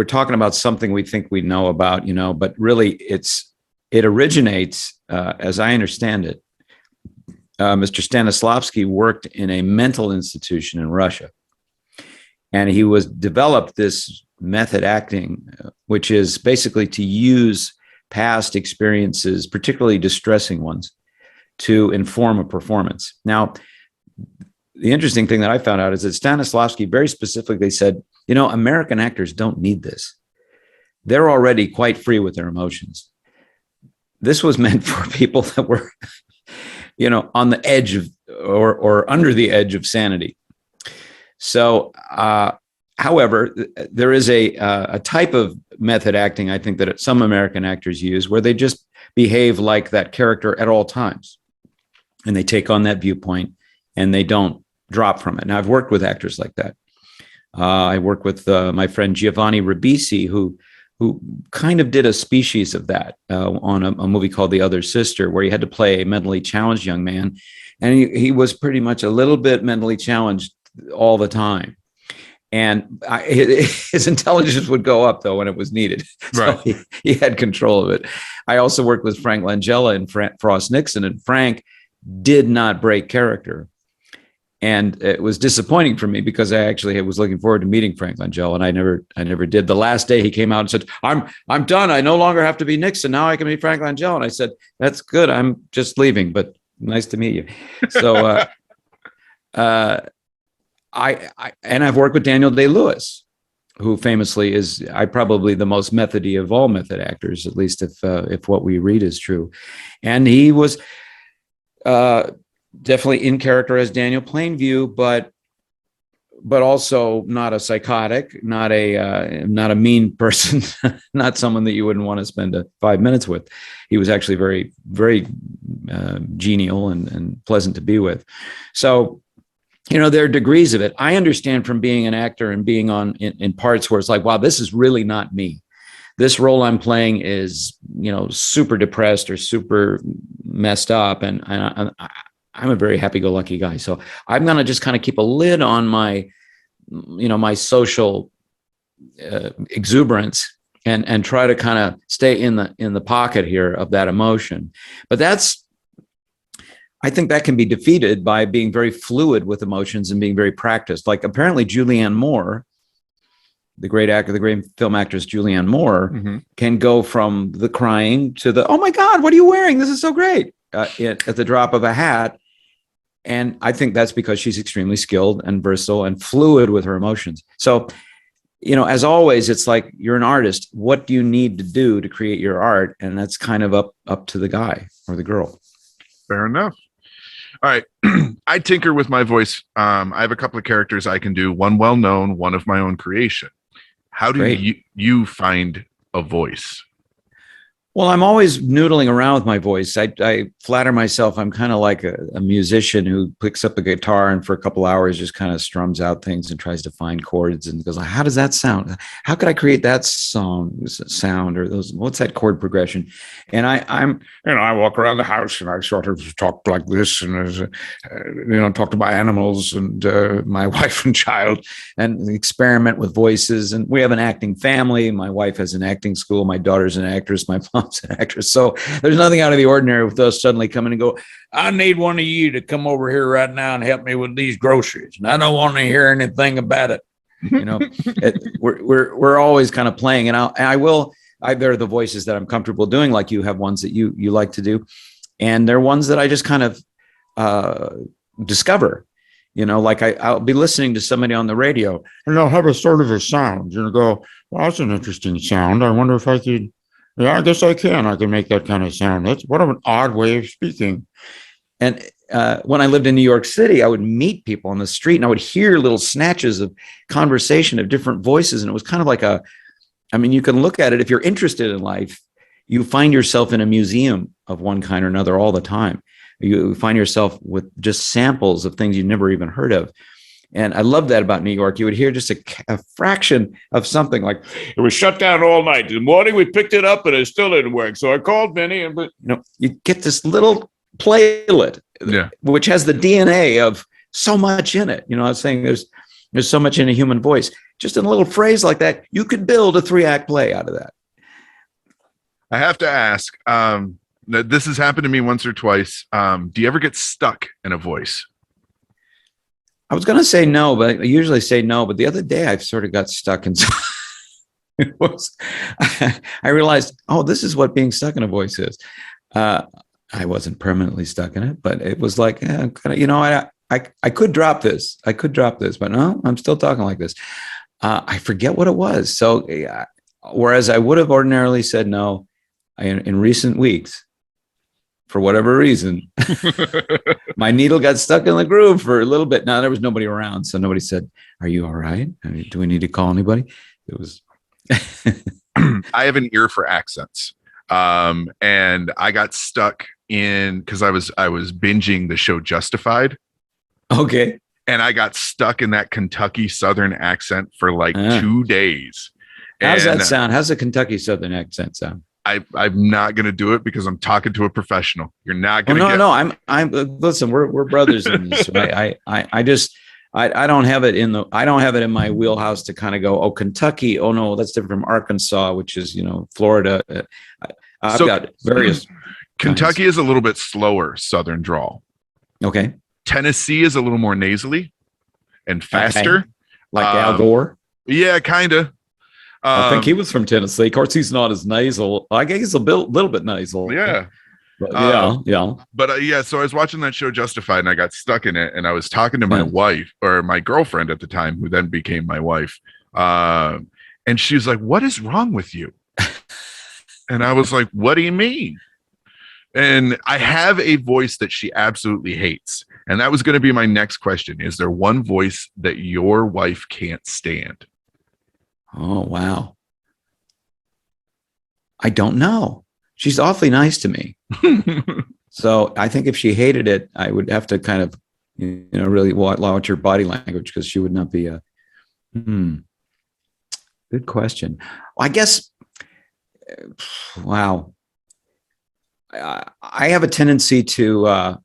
talking about something we think we know about, but really it originates, as I understand it. Mr. Stanislavski worked in a mental institution in Russia, and he developed this method acting, which is basically to use past experiences, particularly distressing ones, to inform a performance. Now, the interesting thing that I found out is that Stanislavski very specifically said, American actors don't need this. They're already quite free with their emotions. This was meant for people that were, on the edge of or under the edge of sanity. So, however, there is a type of method acting, I think, that some American actors use where they just behave like that character at all times. And they take on that viewpoint and they don't drop from it. Now, I've worked with actors like that. I worked with my friend Giovanni Ribisi, who kind of did a species of that on a movie called The Other Sister, where he had to play a mentally challenged young man. And he was pretty much a little bit mentally challenged all the time. And his intelligence would go up, though, when it was needed. So Right. he had control of it. I also worked with Frank Langella and Frost Nixon, and Frank did not break character. And it was disappointing for me because I actually was looking forward to meeting Frank Langella, and I never did. The last day he came out and said, I'm done. I no longer have to be Nixon. Now I can be Frank Langella. And I said, that's good. I'm just leaving, but nice to meet you. So I've worked with Daniel Day-Lewis, who famously is probably the most methody of all method actors, at least if what we read is true. And he was definitely in character as Daniel Plainview, but also not a psychotic, not a mean person, not someone that you wouldn't want to spend 5 minutes with. He was actually very, very genial and pleasant to be with. So, there are degrees of it. I understand from being an actor and being in parts where it's like, wow, this is really not me. This role I'm playing is, super depressed or super messed up. And I'm a very happy-go-lucky guy. So I'm going to just kind of keep a lid on my, my social exuberance and try to kind of stay in the pocket here of that emotion. But I think that can be defeated by being very fluid with emotions and being very practiced. Like apparently Julianne Moore, the great film actress Julianne Moore, Mm-hmm. can go from the crying to the, oh my God, what are you wearing? This is so great, at the drop of a hat. And I think that's because she's extremely skilled and versatile and fluid with her emotions. So, as always, it's like you're an artist. What do you need to do to create your art? And that's kind of up to the guy or the girl. Fair enough. All right. I tinker with my voice. I have a couple of characters I can do, one well-known, one of my own creation. How do you find a voice? Well, I'm always noodling around with my voice. I flatter myself I'm kind of like a musician who picks up a guitar and for a couple hours just kind of strums out things and tries to find chords and goes, how does that sound? How could I create that sound or what's that chord progression? And I walk around the house and I sort of talk like this and talk to my animals and my wife and child and experiment with voices. And we have an acting family. My wife has an acting school. My daughter's an actress. My mom's an actress. So there's nothing out of the ordinary with us suddenly coming and go, I need one of you to come over here right now and help me with these groceries. And I don't want to hear anything about it. We're always kind of playing, and there are the voices that I'm comfortable doing. Like you have ones that you like to do. And there are ones that I just kind of discover, like I'll be listening to somebody on the radio and they'll have a sort of a sound, go, well, that's an interesting sound. I wonder if I could. Yeah, I guess I can make that kind of sound. That's what an odd way of speaking. And when I lived in New York City, I would meet people on the street and I would hear little snatches of conversation of different voices. And it was kind of like you can look at it. If you're interested in life, you find yourself in a museum of one kind or another all the time. You find yourself with just samples of things you've never even heard of. And I love that about New York. You would hear just a fraction of something like, it was shut down all night. In the morning, we picked it up and it still didn't work. So I called Vinny and, you get this little playlet, which has the DNA of so much in it. I was saying there's so much in a human voice. just in a little phrase like that, you could build a 3-act play out of that. I have to ask, this has happened to me once or twice. Do you ever get stuck in a voice? I was going to say no, but I usually say no. But the other day I sort of got stuck in. I realized, oh, this is what being stuck in a voice is. I wasn't permanently stuck in it, but it was like, I could drop this. I could drop this, but no, I'm still talking like this. I forget what it was. So whereas I would have ordinarily said no, in recent weeks, for whatever reason, my needle got stuck in the groove for a little bit. Now there was nobody around. So nobody said, are you all right? Do we need to call anybody? It was. I have an ear for accents. And I got stuck in because I was binging the show Justified. Okay. And I got stuck in that Kentucky Southern accent for like 2 days. How does that sound? How's the Kentucky Southern accent sound? I'm not going to do it because I'm talking to a professional. You're not going to. No. I'm listen, we're brothers in this. Right? I don't have it in my wheelhouse to kind of go, oh, Kentucky. Oh no, that's different from Arkansas, which is, Florida. I've got various. Kentucky is a little bit slower Southern drawl. Okay. Tennessee is a little more nasally and faster. Okay. Like Al Gore. Yeah, kind of. I think he was from Tennessee. Of course, he's not as nasal. I guess he's a little bit nasal. Yeah. But yeah. But so I was watching that show Justified and I got stuck in it and I was talking to my wife or my girlfriend at the time, who then became my wife. And she was like, what is wrong with you? And I was like, what do you mean? And I have a voice that she absolutely hates. And that was going to be my next question. Is there one voice that your wife can't stand? Oh, wow. I don't know. She's awfully nice to me. So I think if she hated it, I would have to kind of, really watch her body language because she would not be a, good question. I guess, wow. I have a tendency to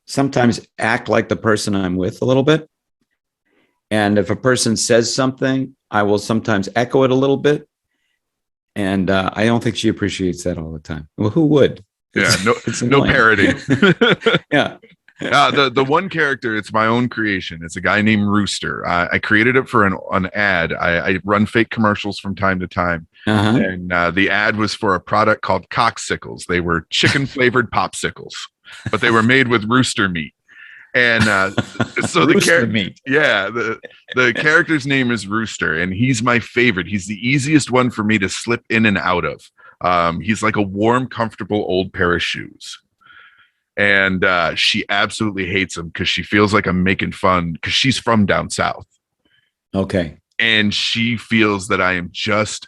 sometimes act like the person I'm with a little bit. And if a person says something, I will sometimes echo it a little bit. And I don't think she appreciates that all the time. Well, who would? Yeah, no parody. Yeah. The one character, it's my own creation. It's a guy named Rooster. I created it for an ad. I run fake commercials from time to time. Uh-huh. And the ad was for a product called Cocksicles. They were chicken flavored popsicles, but they were made with rooster meat. And so the character's name is Rooster, and he's my favorite. He's the easiest one for me to slip in and out of. He's like a warm, comfortable old pair of shoes. And she absolutely hates him because she feels like I'm making fun because she's from down south. Okay. And she feels that I am just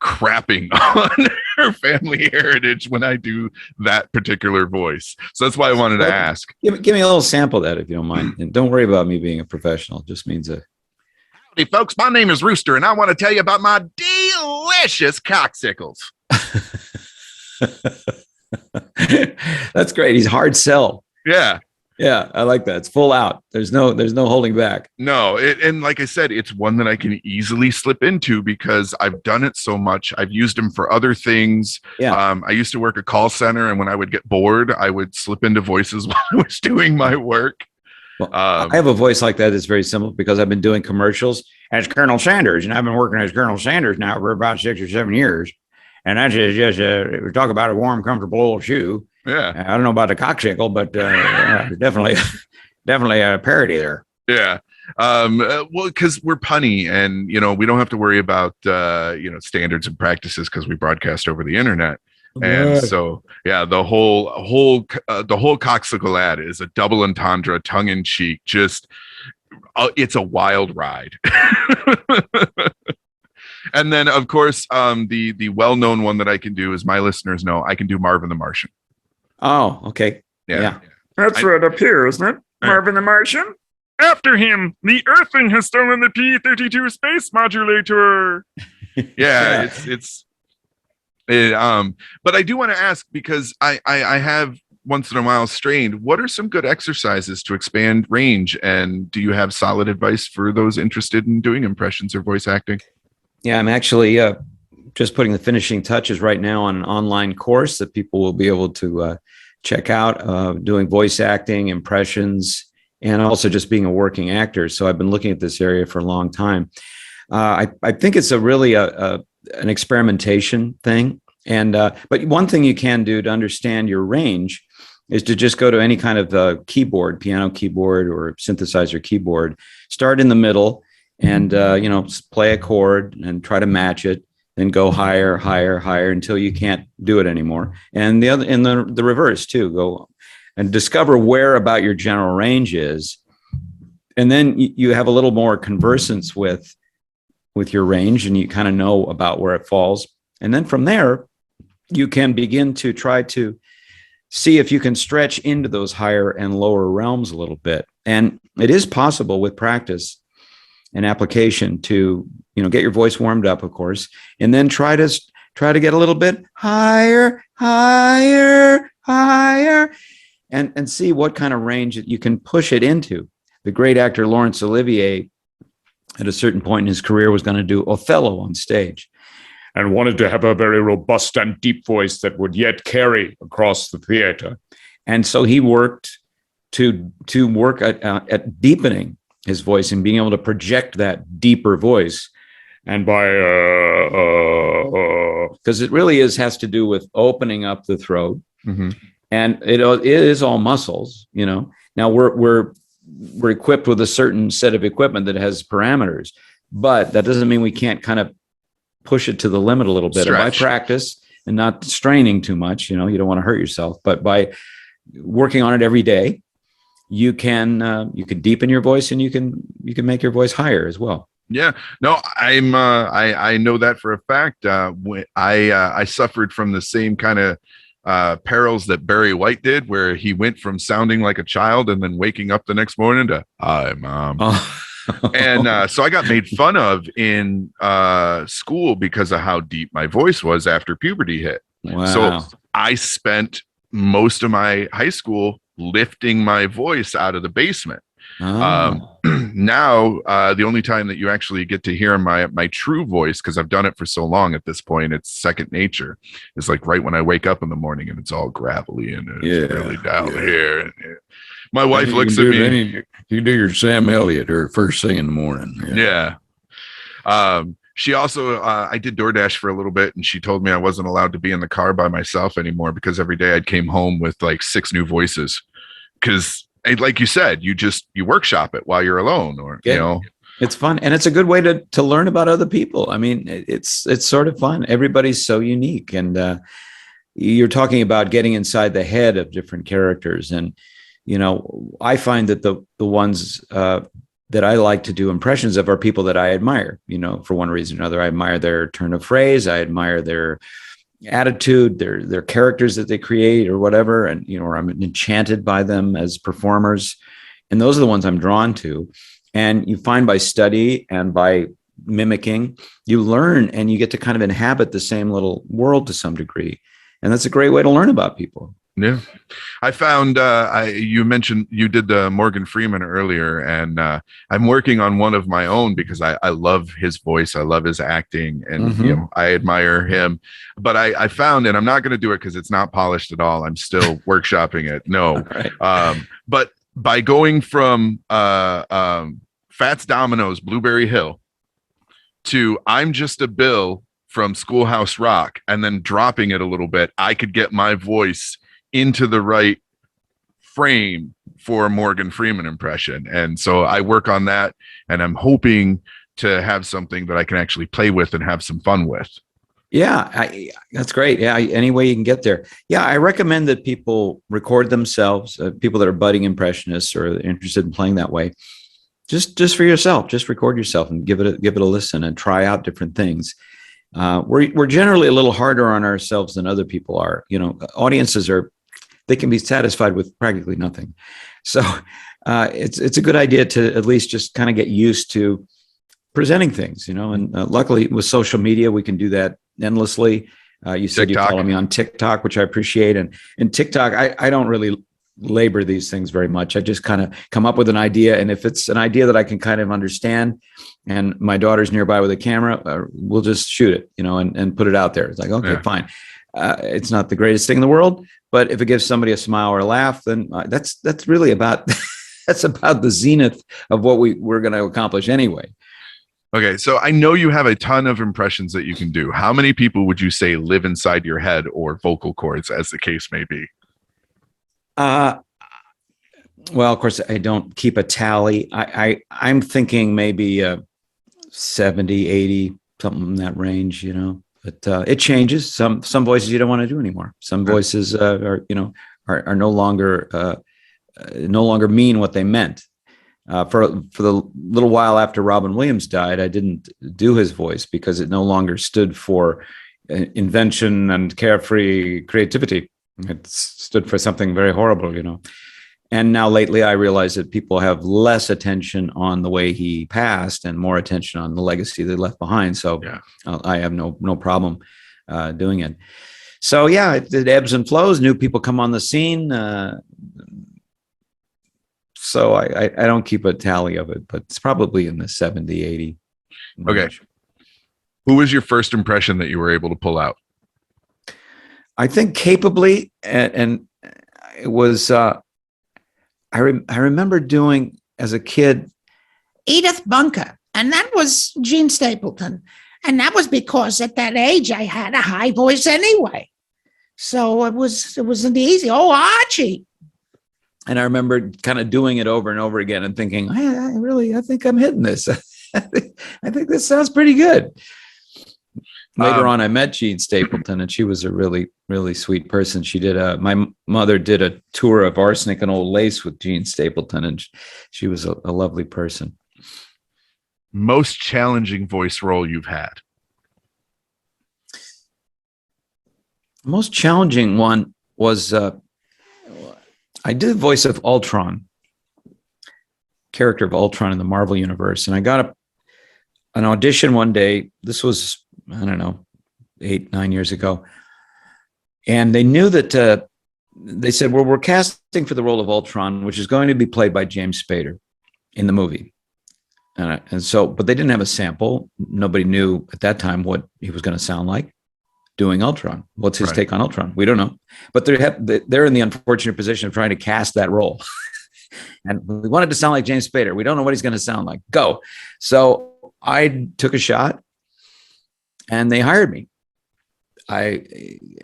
crapping on her family heritage when I do that particular voice. So that's why I wanted to ask. Give me a little sample of that if you don't mind. And don't worry about me being a professional. It just means Howdy, folks. My name is Rooster, and I want to tell you about my delicious cocksicles. That's great. He's hard sell. Yeah. Yeah, I like that. It's full out. There's no holding back. No, and like I said, it's one that I can easily slip into because I've done it so much. I've used them for other things. Yeah. I used to work a call center, and when I would get bored, I would slip into voices while I was doing my work. Well, I have a voice like that. It's very simple because I've been doing commercials as Colonel Sanders, and I've been working as Colonel Sanders now for about 6 or 7 years. And that's just we talk about a warm, comfortable old shoe. Yeah. I don't know about the cocksicle, but definitely a parody there. Yeah. Well, because we're punny and, we don't have to worry about, standards and practices because we broadcast over the internet. And so, yeah, the whole cocksicle ad is a double entendre, tongue in cheek. Just, it's a wild ride. And then, of course, the well-known one that I can do, as my listeners know, I can do Marvin the Martian. Oh, okay. Yeah. That's right up here, isn't it? Marvin the Martian? After him, the Earthling has stolen the P-32 space modulator. But I do want to ask because I have once in a while strained. What are some good exercises to expand range? And do you have solid advice for those interested in doing impressions or voice acting? Yeah, I'm actually just putting the finishing touches right now on an online course that people will be able to check out, doing voice acting, impressions, and also just being a working actor. So I've been looking at this area for a long time. I think it's an experimentation thing. And but one thing you can do to understand your range is to just go to any kind of keyboard, piano keyboard or synthesizer keyboard, start in the middle and, play a chord and try to match it, then go higher, higher, higher until you can't do it anymore. And the reverse too, go and discover where about your general range is. And then you have a little more conversance with your range and you kind of know about where it falls. And then from there, you can begin to try to see if you can stretch into those higher and lower realms a little bit. And it is possible with practice and application to, get your voice warmed up, of course, and then try to get a little bit higher, higher, higher, and see what kind of range you can push it into. The great actor Laurence Olivier, at a certain point in his career, was going to do Othello on stage. And wanted to have a very robust and deep voice that would yet carry across the theater. And so he worked to work at deepening his voice and being able to project that deeper voice. And by because it really has to do with opening up the throat, Mm-hmm. and it is all muscles. Now we're equipped with a certain set of equipment that has parameters, but that doesn't mean we can't kind of push it to the limit a little bit. And by practice and not straining too much, you don't want to hurt yourself, but by working on it every day, you can deepen your voice and you can make your voice higher as well. Yeah, no, I know that for a fact. I suffered from the same kind of perils that Barry White did, where he went from sounding like a child and then waking up the next morning to, "Hi, Mom." Oh. And so I got made fun of in school because of how deep my voice was after puberty hit. Wow. So I spent most of my high school lifting my voice out of the basement. Oh. Now, the only time that you actually get to hear my true voice, because I've done it for so long at this point, it's second nature. It's like right when I wake up in the morning and it's all gravelly and it's really down here. And my wife looks at me. You do your Sam Elliott or first thing in the morning. Yeah. She also, I did DoorDash for a little bit, and she told me I wasn't allowed to be in the car by myself anymore because every day I came home with like 6 new voices. Because, like you said, you workshop it while you're alone, or it's fun, and it's a good way to learn about other people. I mean, it's sort of fun. Everybody's so unique, and you're talking about getting inside the head of different characters, and I find that the ones that I like to do impressions of are people that I admire, for one reason or another. I admire their turn of phrase. I admire their attitude, their characters that they create or whatever. And, or I'm enchanted by them as performers. And those are the ones I'm drawn to. And you find by study and by mimicking, you learn and you get to kind of inhabit the same little world to some degree. And that's a great way to learn about people. Yeah. I found, you mentioned you did Morgan Freeman earlier, and I'm working on one of my own because I love his voice. I love his acting, and I admire him. But I found, and I'm not going to do it because it's not polished at all. I'm still workshopping it. No. Right. But by going from Fats Domino's Blueberry Hill to I'm Just a Bill from Schoolhouse Rock, and then dropping it a little bit, I could get my voice into the right frame for a Morgan Freeman impression. And so I work on that, and I'm hoping to have something that I can actually play with and have some fun with. Yeah, that's great. Yeah, any way you can get there. Yeah, I recommend that people record themselves, people that are budding impressionists or interested in playing that way. Just for yourself, just record yourself and give it a listen and try out different things. We're generally a little harder on ourselves than other people are. Audiences they can be satisfied with practically nothing. So it's a good idea to at least just kind of get used to presenting things, and luckily with social media, we can do that endlessly. You said TikTok. you follow me on TikTok, which I appreciate. And in TikTok, I don't really labor these things very much. I just kind of come up with an idea. And if it's an idea that I can kind of understand and my daughter's nearby with a camera, we'll just shoot it, and put it out there. It's like, okay, fine. It's not the greatest thing in the world, but if it gives somebody a smile or a laugh, then that's really about, that's about the zenith of what we're going to accomplish anyway. Okay, so I know you have a ton of impressions that you can do. How many people would you say live inside your head or vocal cords, as the case may be? Well, of course, I don't keep a tally. I'm thinking maybe 70, 80, something in that range, But it changes. Some voices you don't want to do anymore. Some voices are no longer mean what they meant. For the little while after Robin Williams died, I didn't do his voice because it no longer stood for invention and carefree creativity. It stood for something very horrible, And now lately I realize that people have less attention on the way he passed and more attention on the legacy they left behind. So I have no problem doing it. So it ebbs and flows. New people come on the scene. So I don't keep a tally of it, but it's probably in the 70, 80 range. Okay. Who was your first impression that you were able to pull out? I think capably, and it was, I remember doing as a kid, Edith Bunker, and that was Gene Stapleton. And that was because at that age I had a high voice anyway. So it wasn't easy. Oh, Archie. And I remember kind of doing it over and over again and thinking, I think I'm hitting this. I think this sounds pretty good. Later on, I met Gene Stapleton, and she was a really, really sweet person. She did my mother did a tour of Arsenic and Old Lace with Gene Stapleton, and she was a lovely person. Most challenging voice role you've had? Most challenging one was I did the voice of Ultron, character of Ultron in the Marvel Universe, and I got an audition one day. This was, I don't know, 8-9 years ago. And they knew that they said, well, we're casting for the role of Ultron, which is going to be played by James Spader in the movie. And so, but they didn't have a sample. Nobody knew at that time what he was going to sound like doing Ultron. What's his take on Ultron? We don't know. But they're in the unfortunate position of trying to cast that role. And we wanted to sound like James Spader. We don't know what he's going to sound like. Go. So I took a shot. And they hired me. I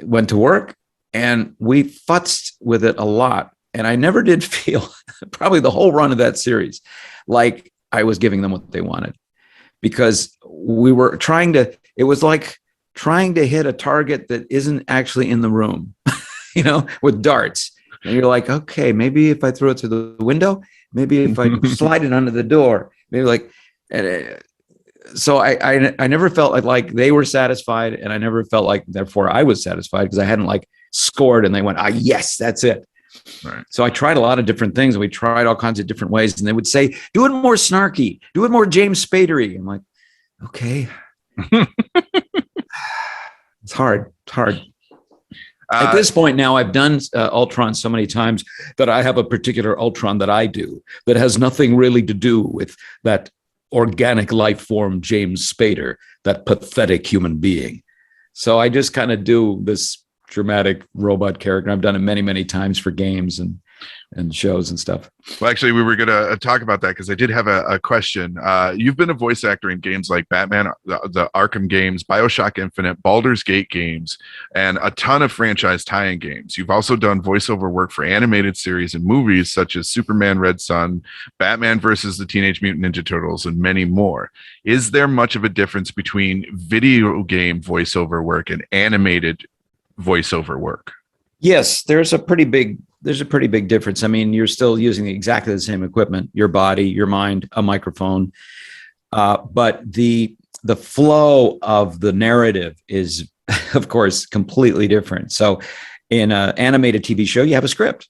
went to work and we futzed with it a lot. And I never did feel, probably the whole run of that series, like I was giving them what they wanted. Because we were it was like trying to hit a target that isn't actually in the room, with darts. And you're like, okay, maybe if I throw it through the window, maybe if I slide it under the door, maybe so I never felt like they were satisfied, and I never felt like therefore I was satisfied because I hadn't scored and they went, yes, that's it. Right. So I tried a lot of different things, and we tried all kinds of different ways, and they would say, do it more snarky, do it more James Spadery. I'm like, okay. It's hard. At this point now, I've done Ultron so many times that I have a particular Ultron that I do that has nothing really to do with that organic life form James Spader, that pathetic human being. So I just kind of do this dramatic robot character. I've done it many, many times for games and shows and stuff. Well, actually, we were going to talk about that because I did have a question. You've been a voice actor in games like Batman, the Arkham games, BioShock Infinite, Baldur's Gate games, and a ton of franchise tie-in games. You've also done voiceover work for animated series and movies such as Superman Red Son, Batman versus the Teenage Mutant Ninja Turtles, and many more. Is there much of a difference between video game voiceover work and animated voiceover work? Yes, there's a pretty big difference. I mean, you're still using exactly the same equipment, your body, your mind, a microphone. But the flow of the narrative is, of course, completely different. So in an animated TV show, you have a script.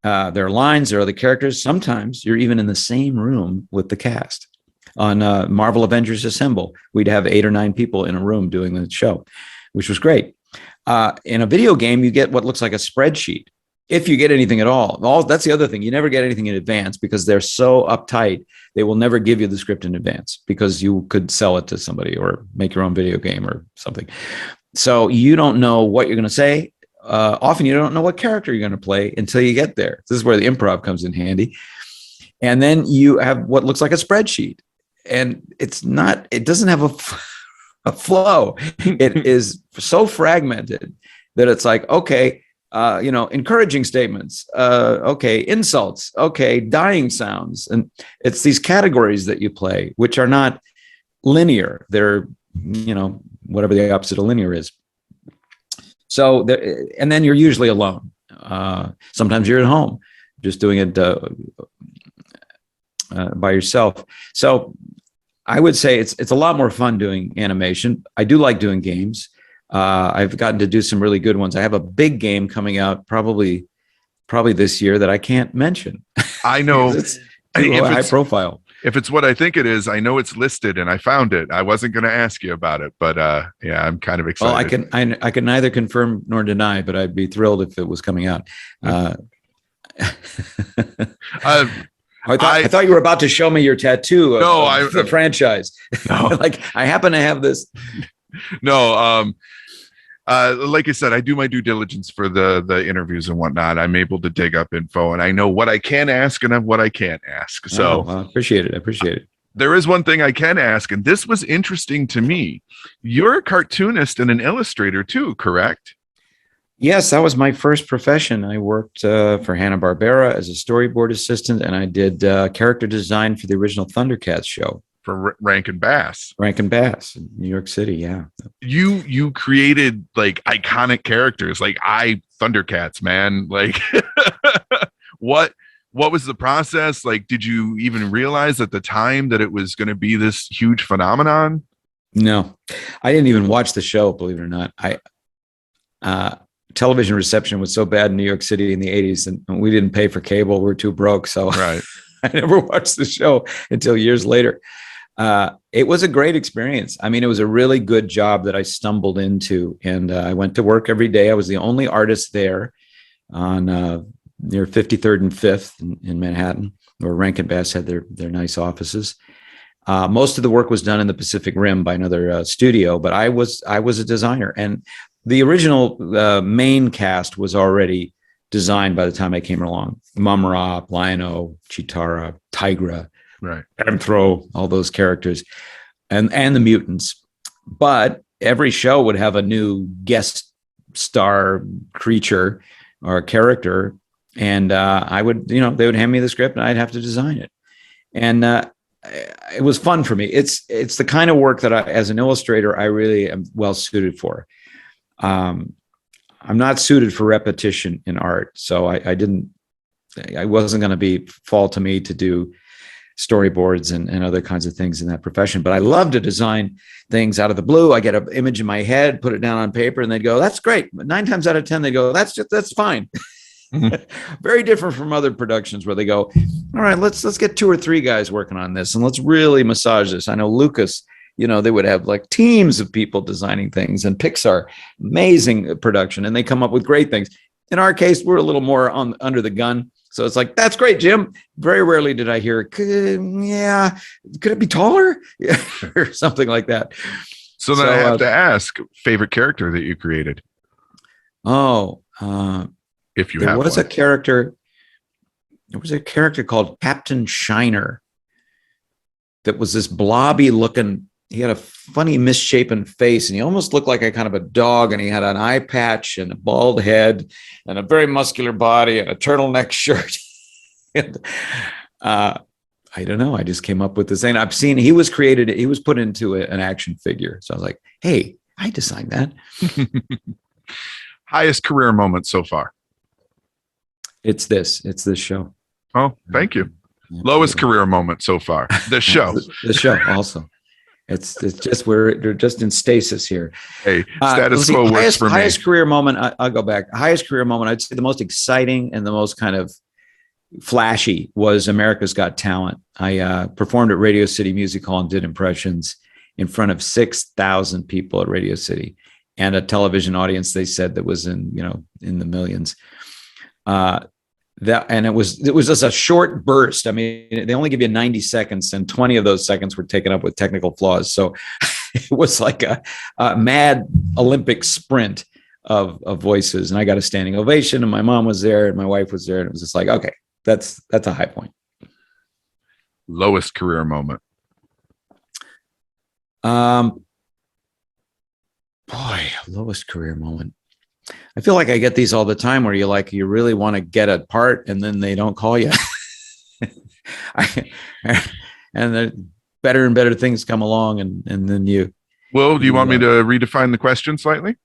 There are lines, there are the characters. Sometimes you're even in the same room with the cast. On Marvel Avengers Assemble, we'd have 8 or 9 people in a room doing the show, which was great. In a video game, you get what looks like a spreadsheet, if you get anything at all. That's the other thing. You never get anything in advance because they're so uptight. They will never give you the script in advance because you could sell it to somebody or make your own video game or something. So you don't know what you're going to say. Often you don't know what character you're going to play until you get there. This is where the improv comes in handy. And then you have what looks like a spreadsheet. And it doesn't have a flow. It is so fragmented that it's like, okay, encouraging statements, okay, insults, okay, dying sounds. And it's these categories that you play, which are not linear. They're, whatever the opposite of linear is. So, and then you're usually alone. Sometimes you're at home, just doing it by yourself. So I would say it's a lot more fun doing animation. I do like doing games. I've gotten to do some really good ones. I have a big game coming out probably this year that I can't mention. I know. It's high profile. If it's what I think it is, I know it's listed and I found it. I wasn't going to ask you about it, but yeah, I'm kind of excited. Well, I can neither confirm nor deny, but I'd be thrilled if it was coming out. I thought you were about to show me your tattoo of the franchise. No. Like, I happen to have this. No, like I said, I do my due diligence for the interviews and whatnot. I'm able to dig up info and I know what I can ask and what I can't ask. So I appreciate it. I appreciate it. There is one thing I can ask, and this was interesting to me. You're a cartoonist and an illustrator too, correct? Yes, that was my first profession. I worked for Hanna-Barbera as a storyboard assistant, and I did character design for the original Thundercats show. For Rankin Bass. Rankin Bass in New York City, yeah. You created like iconic characters, like Thundercats, man. Like what was the process? Like, did you even realize at the time that it was going to be this huge phenomenon? No, I didn't even watch the show, believe it or not. Television reception was so bad in New York City in the 80s, and we didn't pay for cable. We were too broke. So right. I never watched the show until years later. It was a great experience. I mean, it was a really good job that I stumbled into, and I went to work every day. I was the only artist there on near 53rd and 5th in Manhattan, where Rankin Bass had their nice offices. Most of the work was done in the Pacific Rim by another studio, but I was a designer, and the original main cast was already designed by the time I came along. Mum-Ra, Lion-O, Chitara, Tigra, right, Anthro, all those characters, and the mutants. But every show would have a new guest star creature or character, and I would, they would hand me the script, and I'd have to design it. And it was fun for me. It's the kind of work that as an illustrator, I really am well suited for. I'm not suited for repetition in art, so I wasn't going to fall to me to do storyboards and other kinds of things in that profession. But I love to design things out of the blue. I get an image in my head, put it down on paper, and they go, "That's great." But 9 times out of 10, they go, "That's fine." Very different from other productions where they go, "All right, let's get 2 or 3 guys working on this, and let's really massage this." I know Lucas. They would have like teams of people designing things, and Pixar, amazing production, and they come up with great things. In our case, we're a little more under the gun. So it's like, "That's great, Jim." Very rarely did I hear, could it be taller? Or something like that. So then I have to ask, favorite character that you created? Oh, if you there have was one. There was a character called Captain Shiner that was this blobby looking. He had a funny misshapen face, and he almost looked like a kind of a dog, and he had an eye patch and a bald head and a very muscular body and a turtleneck shirt. And I don't know. I just came up with this thing. I've seen he was put into an action figure. So I was like, hey, I designed that. Highest career moment so far? It's this show. Oh, thank you. Yeah, Lowest career moment so far? The show. The show also. It's just they're just in stasis here. Hey, status quo works for me. Highest career moment. I'll go back. Highest career moment. I'd say the most exciting and the most kind of flashy was America's Got Talent. I performed at Radio City Music Hall and did impressions in front of 6,000 people at Radio City, and a television audience, they said, that was in the millions. And it was just a short burst. I mean, they only give you 90 seconds, and 20 of those seconds were taken up with technical flaws. So it was like a mad Olympic sprint of voices, and I got a standing ovation, and my mom was there, and my wife was there, and it was just like, okay, that's a high point. Lowest career moment. Lowest career moment. I feel like I get these all the time where you really want to get a part and then they don't call you. And the better and better things come along, and then you. Will, do you want me to redefine the question slightly?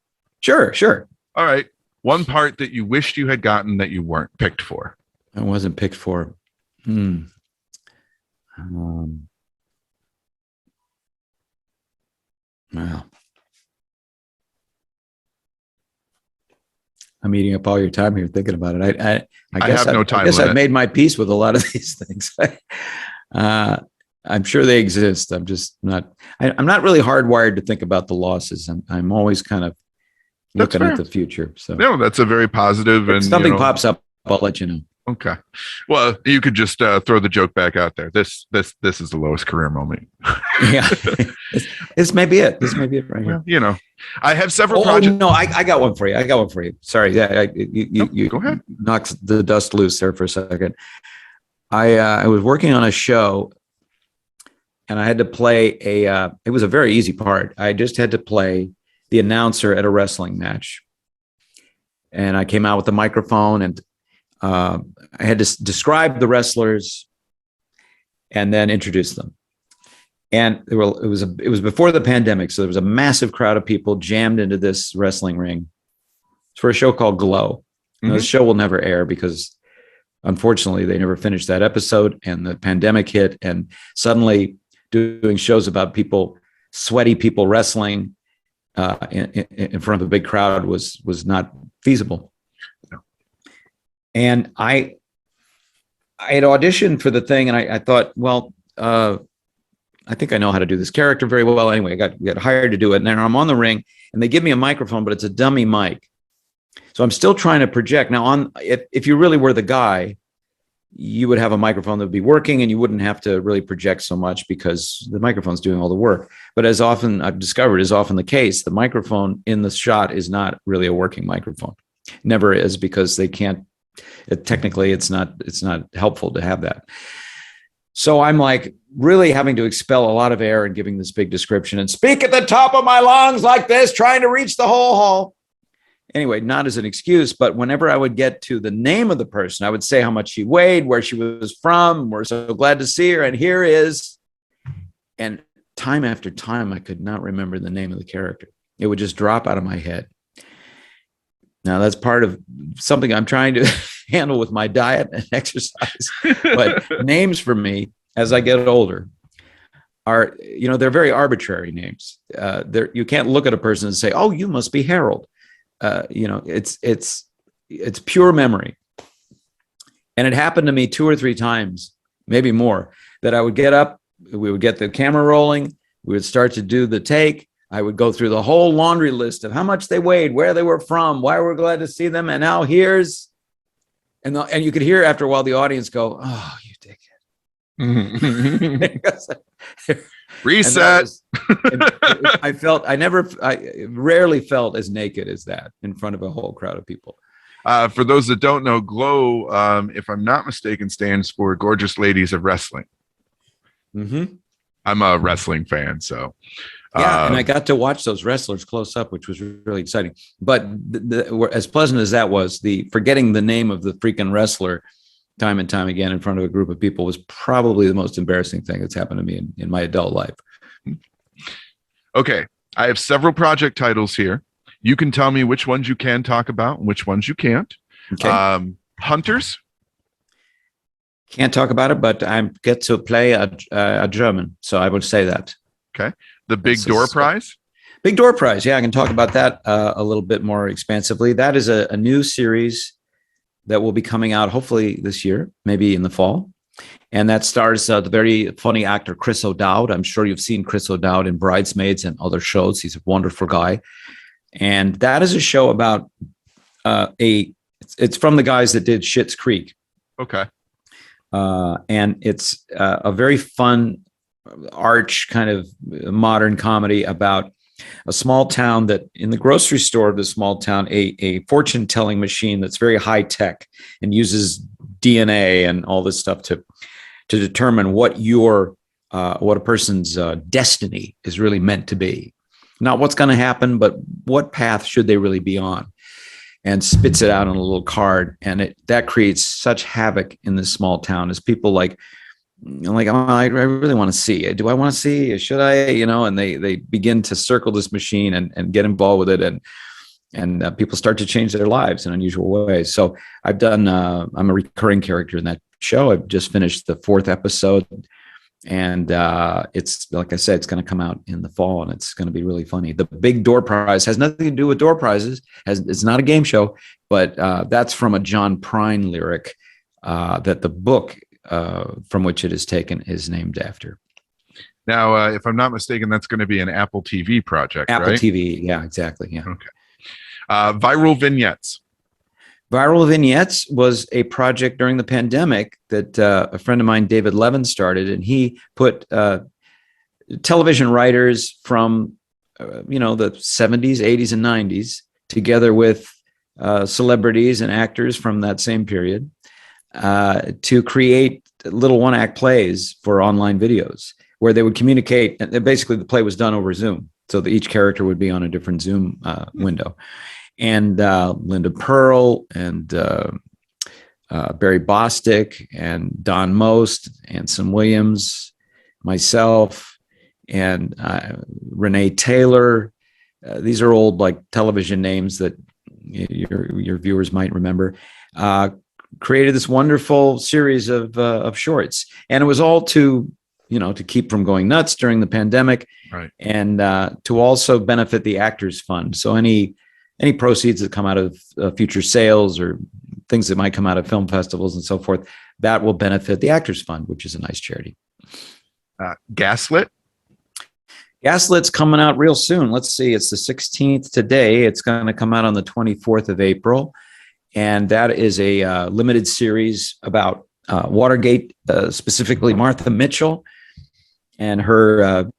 Sure. All right. One part that you wished you had gotten that you weren't picked for. I wasn't picked for. Wow. I'm eating up all your time here thinking about it. I guess have no time I guess limit. I've made my peace with a lot of these things. I'm sure they exist. I'm just not. I'm not really hardwired to think about the losses. I'm always kind of looking at the future. So no, that's a very positive. If and something pops up, I'll let you know. Okay. Well, you could just throw the joke back out there. This is the lowest career moment. Yeah, this may be it. This may be it right here. Well, I have several projects. No, I got one for you. Sorry. Yeah, you go ahead. Knocked the dust loose there for a second. I was working on a show, and I had to play it was a very easy part. I just had to play the announcer at a wrestling match. And I came out with a microphone, and I had to describe the wrestlers and then introduce them. And it was before the pandemic, so there was a massive crowd of people jammed into this wrestling ring. It's for a show called Glow. Mm-hmm. The show will never air because, unfortunately, they never finished that episode, and the pandemic hit, and suddenly doing shows about sweaty people wrestling in front of a big crowd was not feasible. And I had auditioned for the thing, and I thought, well, I think I know how to do this character very well. Anyway, I got hired to do it. And then I'm on the ring, and they give me a microphone, but it's a dummy mic. So I'm still trying to project. Now, if you really were the guy, you would have a microphone that would be working, and you wouldn't have to really project so much because the microphone's doing all the work. But as often I've discovered is often the case, the microphone in the shot is not really a working microphone. Never is, because they can't. Technically, it's not helpful to have that. So I'm like really having to expel a lot of air and giving this big description and speak at the top of my lungs like this, trying to reach the whole hall. Anyway, not as an excuse, but whenever I would get to the name of the person, I would say how much she weighed, where she was from. We're so glad to see her. And here is, and time after time, I could not remember the name of the character. It would just drop out of my head. Now, that's part of something I'm trying to handle with my diet and exercise. But names for me, as I get older, are, they're very arbitrary names. You can't look at a person and say, oh, you must be Harold. It's pure memory. And it happened to me 2 or 3 times, maybe more, that I would get up, we would get the camera rolling, we would start to do the take. I would go through the whole laundry list of how much they weighed, where they were from, why we're glad to see them, and now here's, and you could hear after a while the audience go, "Oh, you dickhead." Reset. I rarely felt as naked as that in front of a whole crowd of people. For those that don't know, GLOW, if I'm not mistaken, stands for Gorgeous Ladies of Wrestling. Mm-hmm. I'm a wrestling fan, so. Yeah, and I got to watch those wrestlers close up, which was really exciting. But as pleasant as that was, the forgetting the name of the freaking wrestler time and time again in front of a group of people was probably the most embarrassing thing that's happened to me in my adult life. Okay, I have several project titles here. You can tell me which ones you can talk about and which ones you can't. Okay. Hunters. Can't talk about it, but I get to play a German, so I would say that. Okay. The Big Door Prize. Big Door Prize. Yeah, I can talk about that a little bit more expansively. That is a new series that will be coming out hopefully this year, maybe in the fall. And that stars the very funny actor Chris O'Dowd. I'm sure you've seen Chris O'Dowd in Bridesmaids and other shows. He's a wonderful guy. And that is a show about it's from the guys that did Schitt's Creek. Okay. And it's a very fun, arch kind of modern comedy about a small town that in the grocery store of the small town, a fortune telling machine that's very high tech and uses DNA and all this stuff to determine what a person's destiny is really meant to be. Not what's going to happen, but what path should they really be on, and spits it out on a little card. And that creates such havoc in this small town as people like, oh, I really want to see it. Do I want to see? Should I? And they begin to circle this machine and get involved with it. And people start to change their lives in unusual ways. So I'm a recurring character in that show. I've just finished the 4th episode. And it's, like I said, it's going to come out in the fall, and it's going to be really funny. The big door prize has nothing to do with door prizes. It's not a game show, but that's from a John Prine lyric that the book from which it is taken is named after. Now, if I'm not mistaken, that's going to be an Apple TV project, Apple right? TV. Yeah, exactly. Yeah. Okay. Viral vignettes. Viral Vignettes was a project during the pandemic that a friend of mine, David Levin, started, and he put television writers from, the 70s, 80s, and 90s together with celebrities and actors from that same period to create little one-act plays for online videos where they would communicate. And basically, the play was done over Zoom, so that each character would be on a different Zoom window. And Linda Pearl and Barry Bostic and Don Most, Anson Williams, myself, and Renee Taylor. These are old television names that your viewers might remember. Created this wonderful series of shorts, and it was all to keep from going nuts during the pandemic, right? And to also benefit the Actors Fund. So any proceeds that come out of future sales or things that might come out of film festivals and so forth, that will benefit the Actors Fund, which is a nice charity. Gaslit? Gaslit's coming out real soon. Let's see, it's the 16th today. It's going to come out on the 24th of April. And that is a limited series about Watergate, specifically Martha Mitchell and her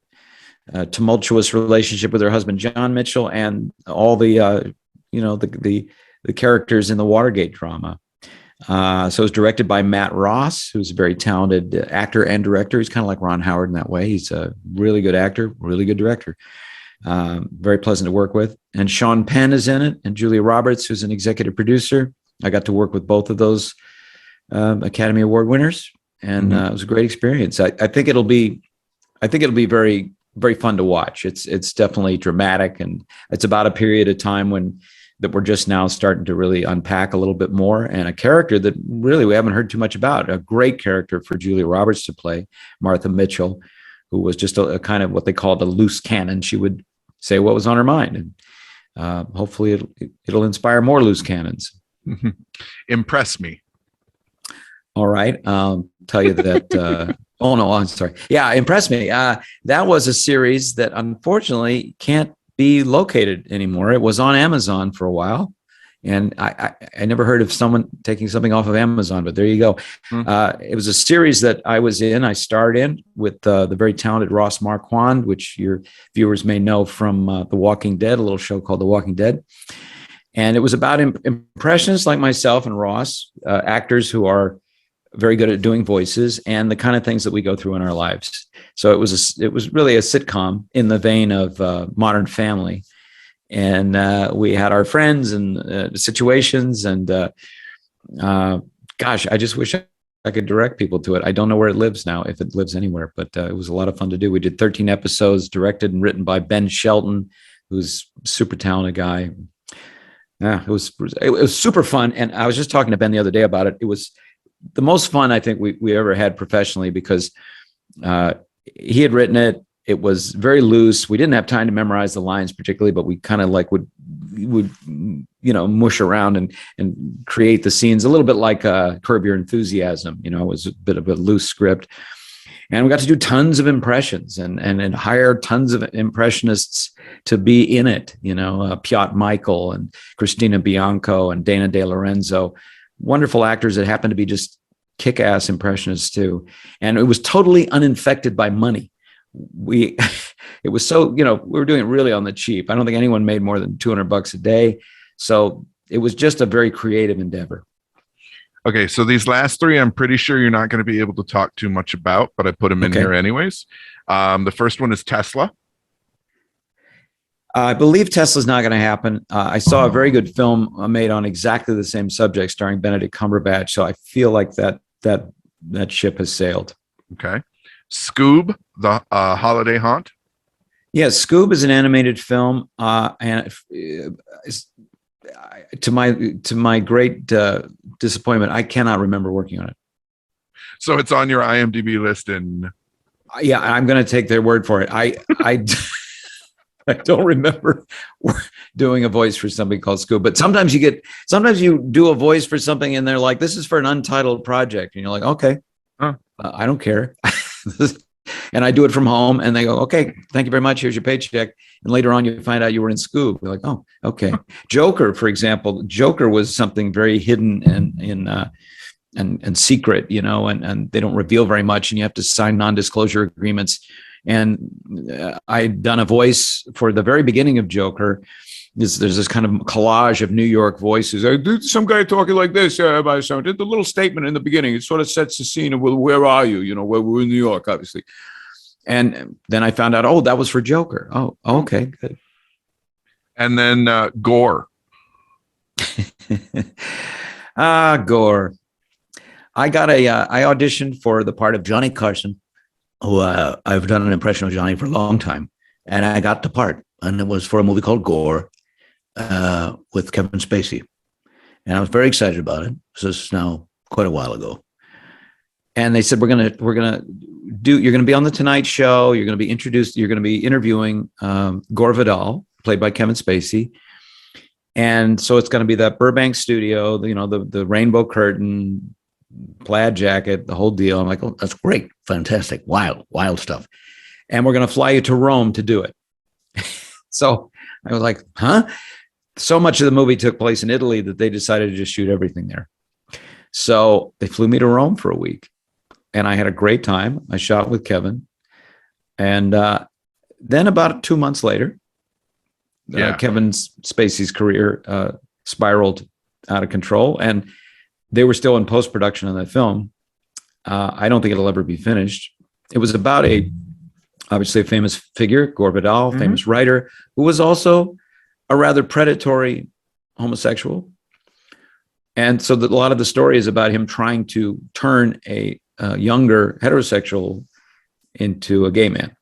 tumultuous relationship with her husband John Mitchell, and all the the characters in the Watergate drama. So it was directed by Matt Ross, who's a very talented actor and director. He's kind of like Ron Howard in that way. He's a really good actor, really good director. Very pleasant to work with. And Sean Penn is in it, and Julia Roberts, who's an executive producer. I got to work with both of those Academy Award winners, and it was a great experience. I think it'll be very, very fun to watch. It's definitely dramatic, and it's about a period of time that we're just now starting to really unpack a little bit more, and a character that really we haven't heard too much about. A great character for Julia Roberts to play, Martha Mitchell, who was just a kind of what they called a loose cannon. She would say what was on her mind, and hopefully it'll inspire more loose cannons. Impress me. All right. I'll tell you that. Oh, no, I'm sorry. Yeah, Impress Me. That was a series that unfortunately can't be located anymore. It was on Amazon for a while, and I never heard of someone taking something off of Amazon, but there you go. It was a series that I was in. I starred in with the very talented Ross Marquand, which your viewers may know from The Walking Dead, a little show called The Walking Dead. And it was about impressionists like myself and Ross, actors who are very good at doing voices and the kind of things that we go through in our lives. So it was really a sitcom in the vein of Modern Family. And we had our friends and situations. And gosh, I just wish I could direct people to it. I don't know where it lives now, if it lives anywhere, but it was a lot of fun to do. We did 13 episodes, directed and written by Ben Shelton, who's a super talented guy. Yeah, it was super fun. And I was just talking to Ben the other day about it. It was the most fun I think we ever had professionally, because he had written it. It was very loose. We didn't have time to memorize the lines particularly, but we kind of would mush around and create the scenes a little bit like Curb Your Enthusiasm. It was a bit of a loose script. And we got to do tons of impressions and hire tons of impressionists to be in it. Piotr Michael and Christina Bianco and Dana De Lorenzo, wonderful actors that happened to be just kick-ass impressionists too. And it was totally uninfected by money. It was so, we were doing it really on the cheap. I don't think anyone made more than $200 a day. So it was just a very creative endeavor. Okay, so these last three, I'm pretty sure you're not going to be able to talk too much about, but I put them in here anyways. The first one is Tesla. I believe Tesla's not going to happen. I saw a very good film made on exactly the same subject starring Benedict Cumberbatch. So I feel like that ship has sailed. Okay. Scoob, the Holiday Haunt. Yeah, Scoob is an animated film, and to my great disappointment, I cannot remember working on it. So it's on your IMDb list, and yeah, I'm going to take their word for it. I don't remember doing a voice for something called Scoob, but sometimes you do a voice for something, and they're like, "This is for an untitled project," and you're like, "Okay, I don't care." And I do it from home, and they go, "Okay, thank you very much. Here's your paycheck." And later on, you find out you were in Scoob. You're like, "Oh, okay." Joker, for example, Joker was something very hidden and secret, and they don't reveal very much, and you have to sign non-disclosure agreements. And I'd done a voice for the very beginning of Joker. There's this kind of collage of New York voices. Some guy talking like this about something. The little statement in the beginning, it sort of sets the scene of, well, where are you? Where we're in New York, obviously. And then I found out, that was for Joker. Oh, okay, good. And then Gore. Gore. I auditioned for the part of Johnny Carson, who I've done an impression of Johnny for a long time, and I got the part, and it was for a movie called Gore with Kevin Spacey, and I was very excited about it. This is now quite a while ago, and they said you're going to be on the Tonight Show. You're going to be introduced. You're going to be interviewing Gore Vidal, played by Kevin Spacey, and so it's going to be that Burbank studio. The rainbow curtain, plaid jacket, the whole deal. I'm like, oh, that's great, fantastic, wild stuff. And we're going to fly you to Rome to do it. So I was like, huh? So much of the movie took place in Italy that they decided to just shoot everything there. So they flew me to Rome for a week, and I had a great time. I shot with Kevin. And then about 2 months later, Kevin Spacey's career spiraled out of control, and they were still in post-production on that film. I don't think it'll ever be finished. It was about obviously a famous figure, Gore Vidal, famous writer, who was also a rather predatory homosexual. And so a lot of the story is about him trying to turn a younger heterosexual into a gay man.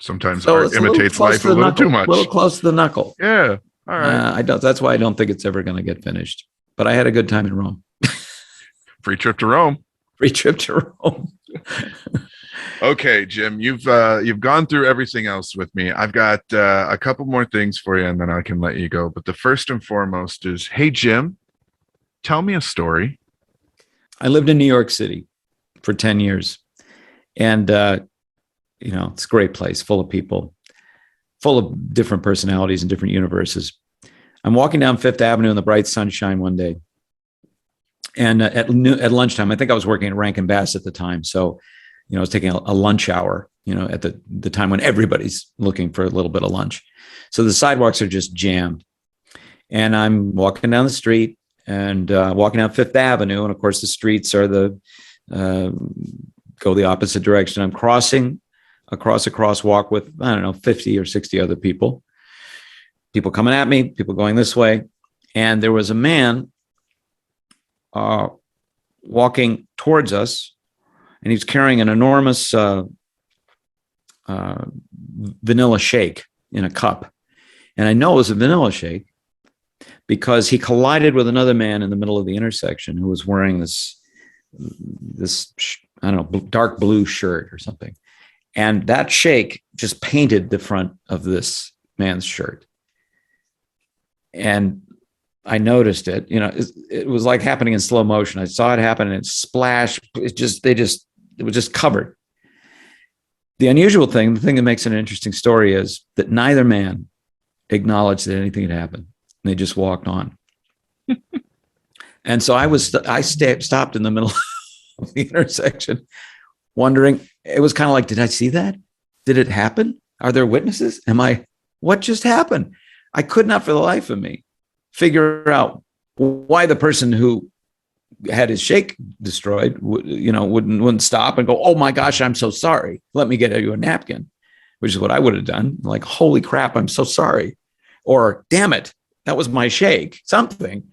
Sometimes art imitates life a little too much. A little close to the knuckle. Yeah. All right. That's why I don't think it's ever going to get finished. But I had a good time in Rome. Free trip to Rome. Free trip to Rome. Okay, Jim, you've gone through everything else with me. I've got a couple more things for you, and then I can let you go. But the first and foremost is, hey, Jim, tell me a story. I lived in New York City for 10 years. And, it's a great place, full of people, full of different personalities and different universes. I'm walking down Fifth Avenue in the bright sunshine one day. And at lunchtime, I think I was working at Rankin Bass at the time. So, I was taking a lunch hour, at the time when everybody's looking for a little bit of lunch. So the sidewalks are just jammed. And I'm walking down the street and walking down Fifth Avenue. And of course, the streets are go the opposite direction. I'm crossing across a crosswalk with, 50 or 60 other people. People coming at me, people going this way. And there was a man walking towards us, and he was carrying an enormous vanilla shake in a cup. And I know it was a vanilla shake because he collided with another man in the middle of the intersection who was wearing this dark blue shirt or something. And that shake just painted the front of this man's shirt. And I noticed it, it was like happening in slow motion. I saw it happen and it splashed. It was just covered. The unusual thing, the thing that makes it an interesting story is that neither man acknowledged that anything had happened. And they just walked on. And so I stopped in the middle of the intersection wondering, it was kind of like, did I see that? Did it happen? Are there witnesses? What just happened? I could not for the life of me figure out why the person who had his shake destroyed, wouldn't stop and go, oh my gosh, I'm so sorry. Let me get you a napkin, which is what I would have done. Like, holy crap, I'm so sorry. Or damn it, that was my shake, something.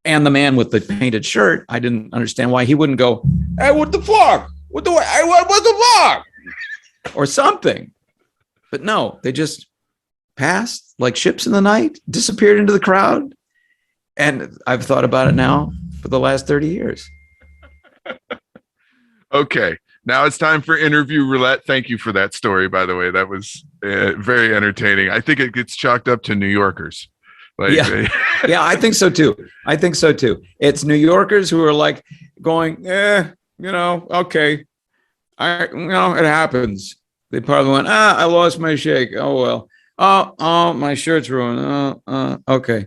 And the man with the painted shirt, I didn't understand why he wouldn't go, hey, what the fuck? What the fuck? Or something. But no, they just passed like ships in the night, disappeared into the crowd. And I've thought about it now for the last 30 years. Okay. Now it's time for interview roulette. Thank you for that story, by the way. That was very entertaining. I think it gets chalked up to New Yorkers. Yeah, I think so too. It's New Yorkers who are like going, okay. It happens. They probably went, I lost my shake. Oh, well. Oh, my shirt's ruined. Okay.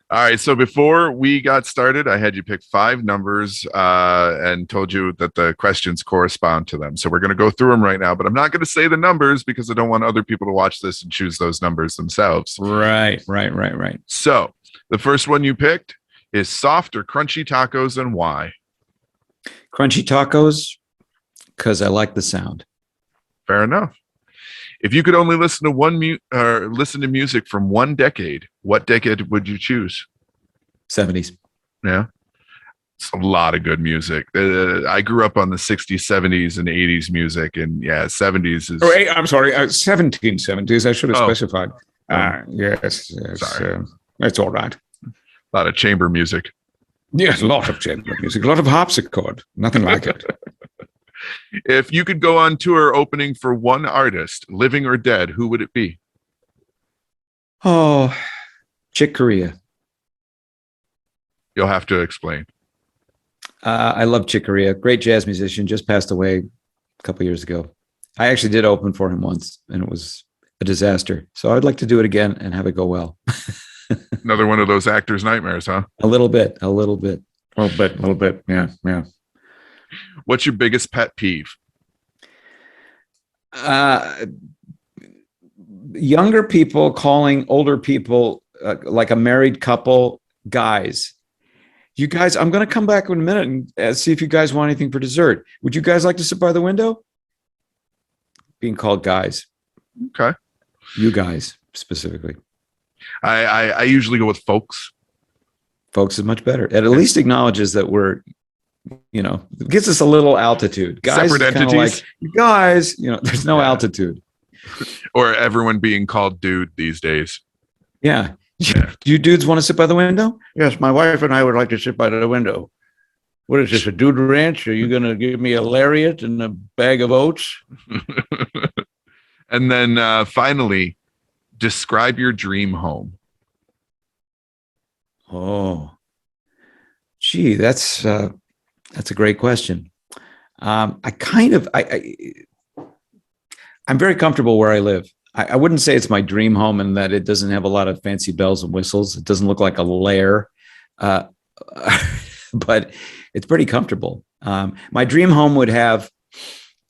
All right. So before we got started, I had you pick 5 numbers and told you that the questions correspond to them. So we're going to go through them right now, but I'm not going to say the numbers because I don't want other people to watch this and choose those numbers themselves. Right. So the first one you picked is soft or crunchy tacos, and why? Crunchy tacos, because I like the sound. Fair enough. If you could only listen to listen to music from one decade, what decade would you choose? 70s. Yeah. It's a lot of good music. I grew up on the 60s, 70s, and 80s music, and 70s is... Oh, I'm sorry, 1770s. I should have specified. Yes. Sorry. It's all right. A lot of chamber music. Yes, a lot of chamber music, a lot of harpsichord. Nothing like it. If you could go on tour opening for one artist, living or dead, who would it be? Oh, Chick Corea. You'll have to explain. I love Chick Corea. Great jazz musician. Just passed away a couple years ago. I actually did open for him once, and it was a disaster. So I'd like to do it again and have it go well. Another one of those actors' nightmares, huh? A little bit. A little bit. Yeah. What's your biggest pet peeve? Younger people calling older people like a married couple guys. You guys, I'm going to come back in a minute and see if you guys want anything for dessert. Would you guys like to sit by the window? Being called guys. Okay. You guys specifically. I usually go with folks. Folks is much better. It at least acknowledges that we're, gives us a little altitude. Guys, separate entities. Like, you guys, there's no altitude. Or everyone being called dude these days. Yeah. Do you dudes want to sit by the window? Yes, my wife and I would like to sit by the window. What is this, a dude ranch? Are you going to give me a lariat and a bag of oats? And then finally, describe your dream home. Oh, gee, that's a great question. I'm very comfortable where I live. I wouldn't say it's my dream home in that it doesn't have a lot of fancy bells and whistles. It doesn't look like a lair, but it's pretty comfortable. My dream home would have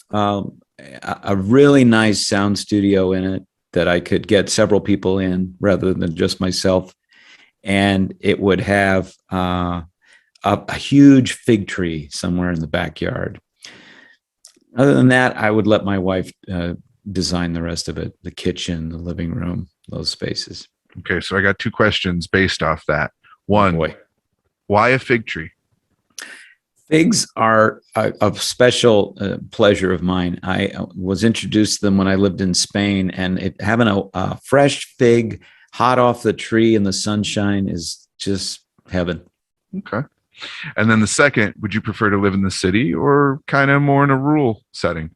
a really nice sound studio in it that I could get several people in rather than just myself. And it would have a huge fig tree somewhere in the backyard. Other than that, I would let my wife design the rest of it, the kitchen, the living room, those spaces. Okay, so I got 2 questions based off that. One, why a fig tree? Figs are a special pleasure of mine. I was introduced to them when I lived in Spain, and having a fresh fig hot off the tree in the sunshine is just heaven. Okay. And then the second, would you prefer to live in the city or kind of more in a rural setting?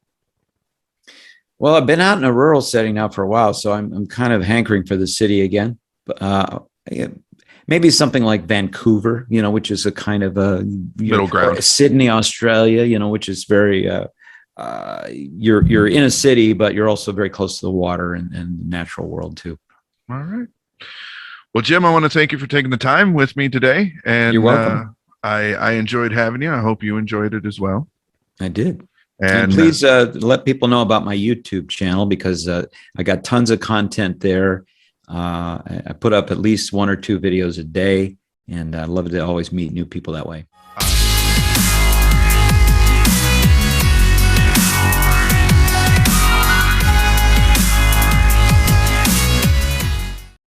Well, I've been out in a rural setting now for a while, so I'm kind of hankering for the city again. Maybe something like Vancouver, which is a kind of a middle ground. Sydney, Australia, which is very you're in a city, but you're also very close to the water and the natural world too. All right. Well, Jim, I want to thank you for taking the time with me today. And You're welcome. I enjoyed having you. I hope you enjoyed it as well. I did. And And please let people know about my YouTube channel, because I got tons of content there. I put up at least 1 or 2 videos a day, and I love to always meet new people that way.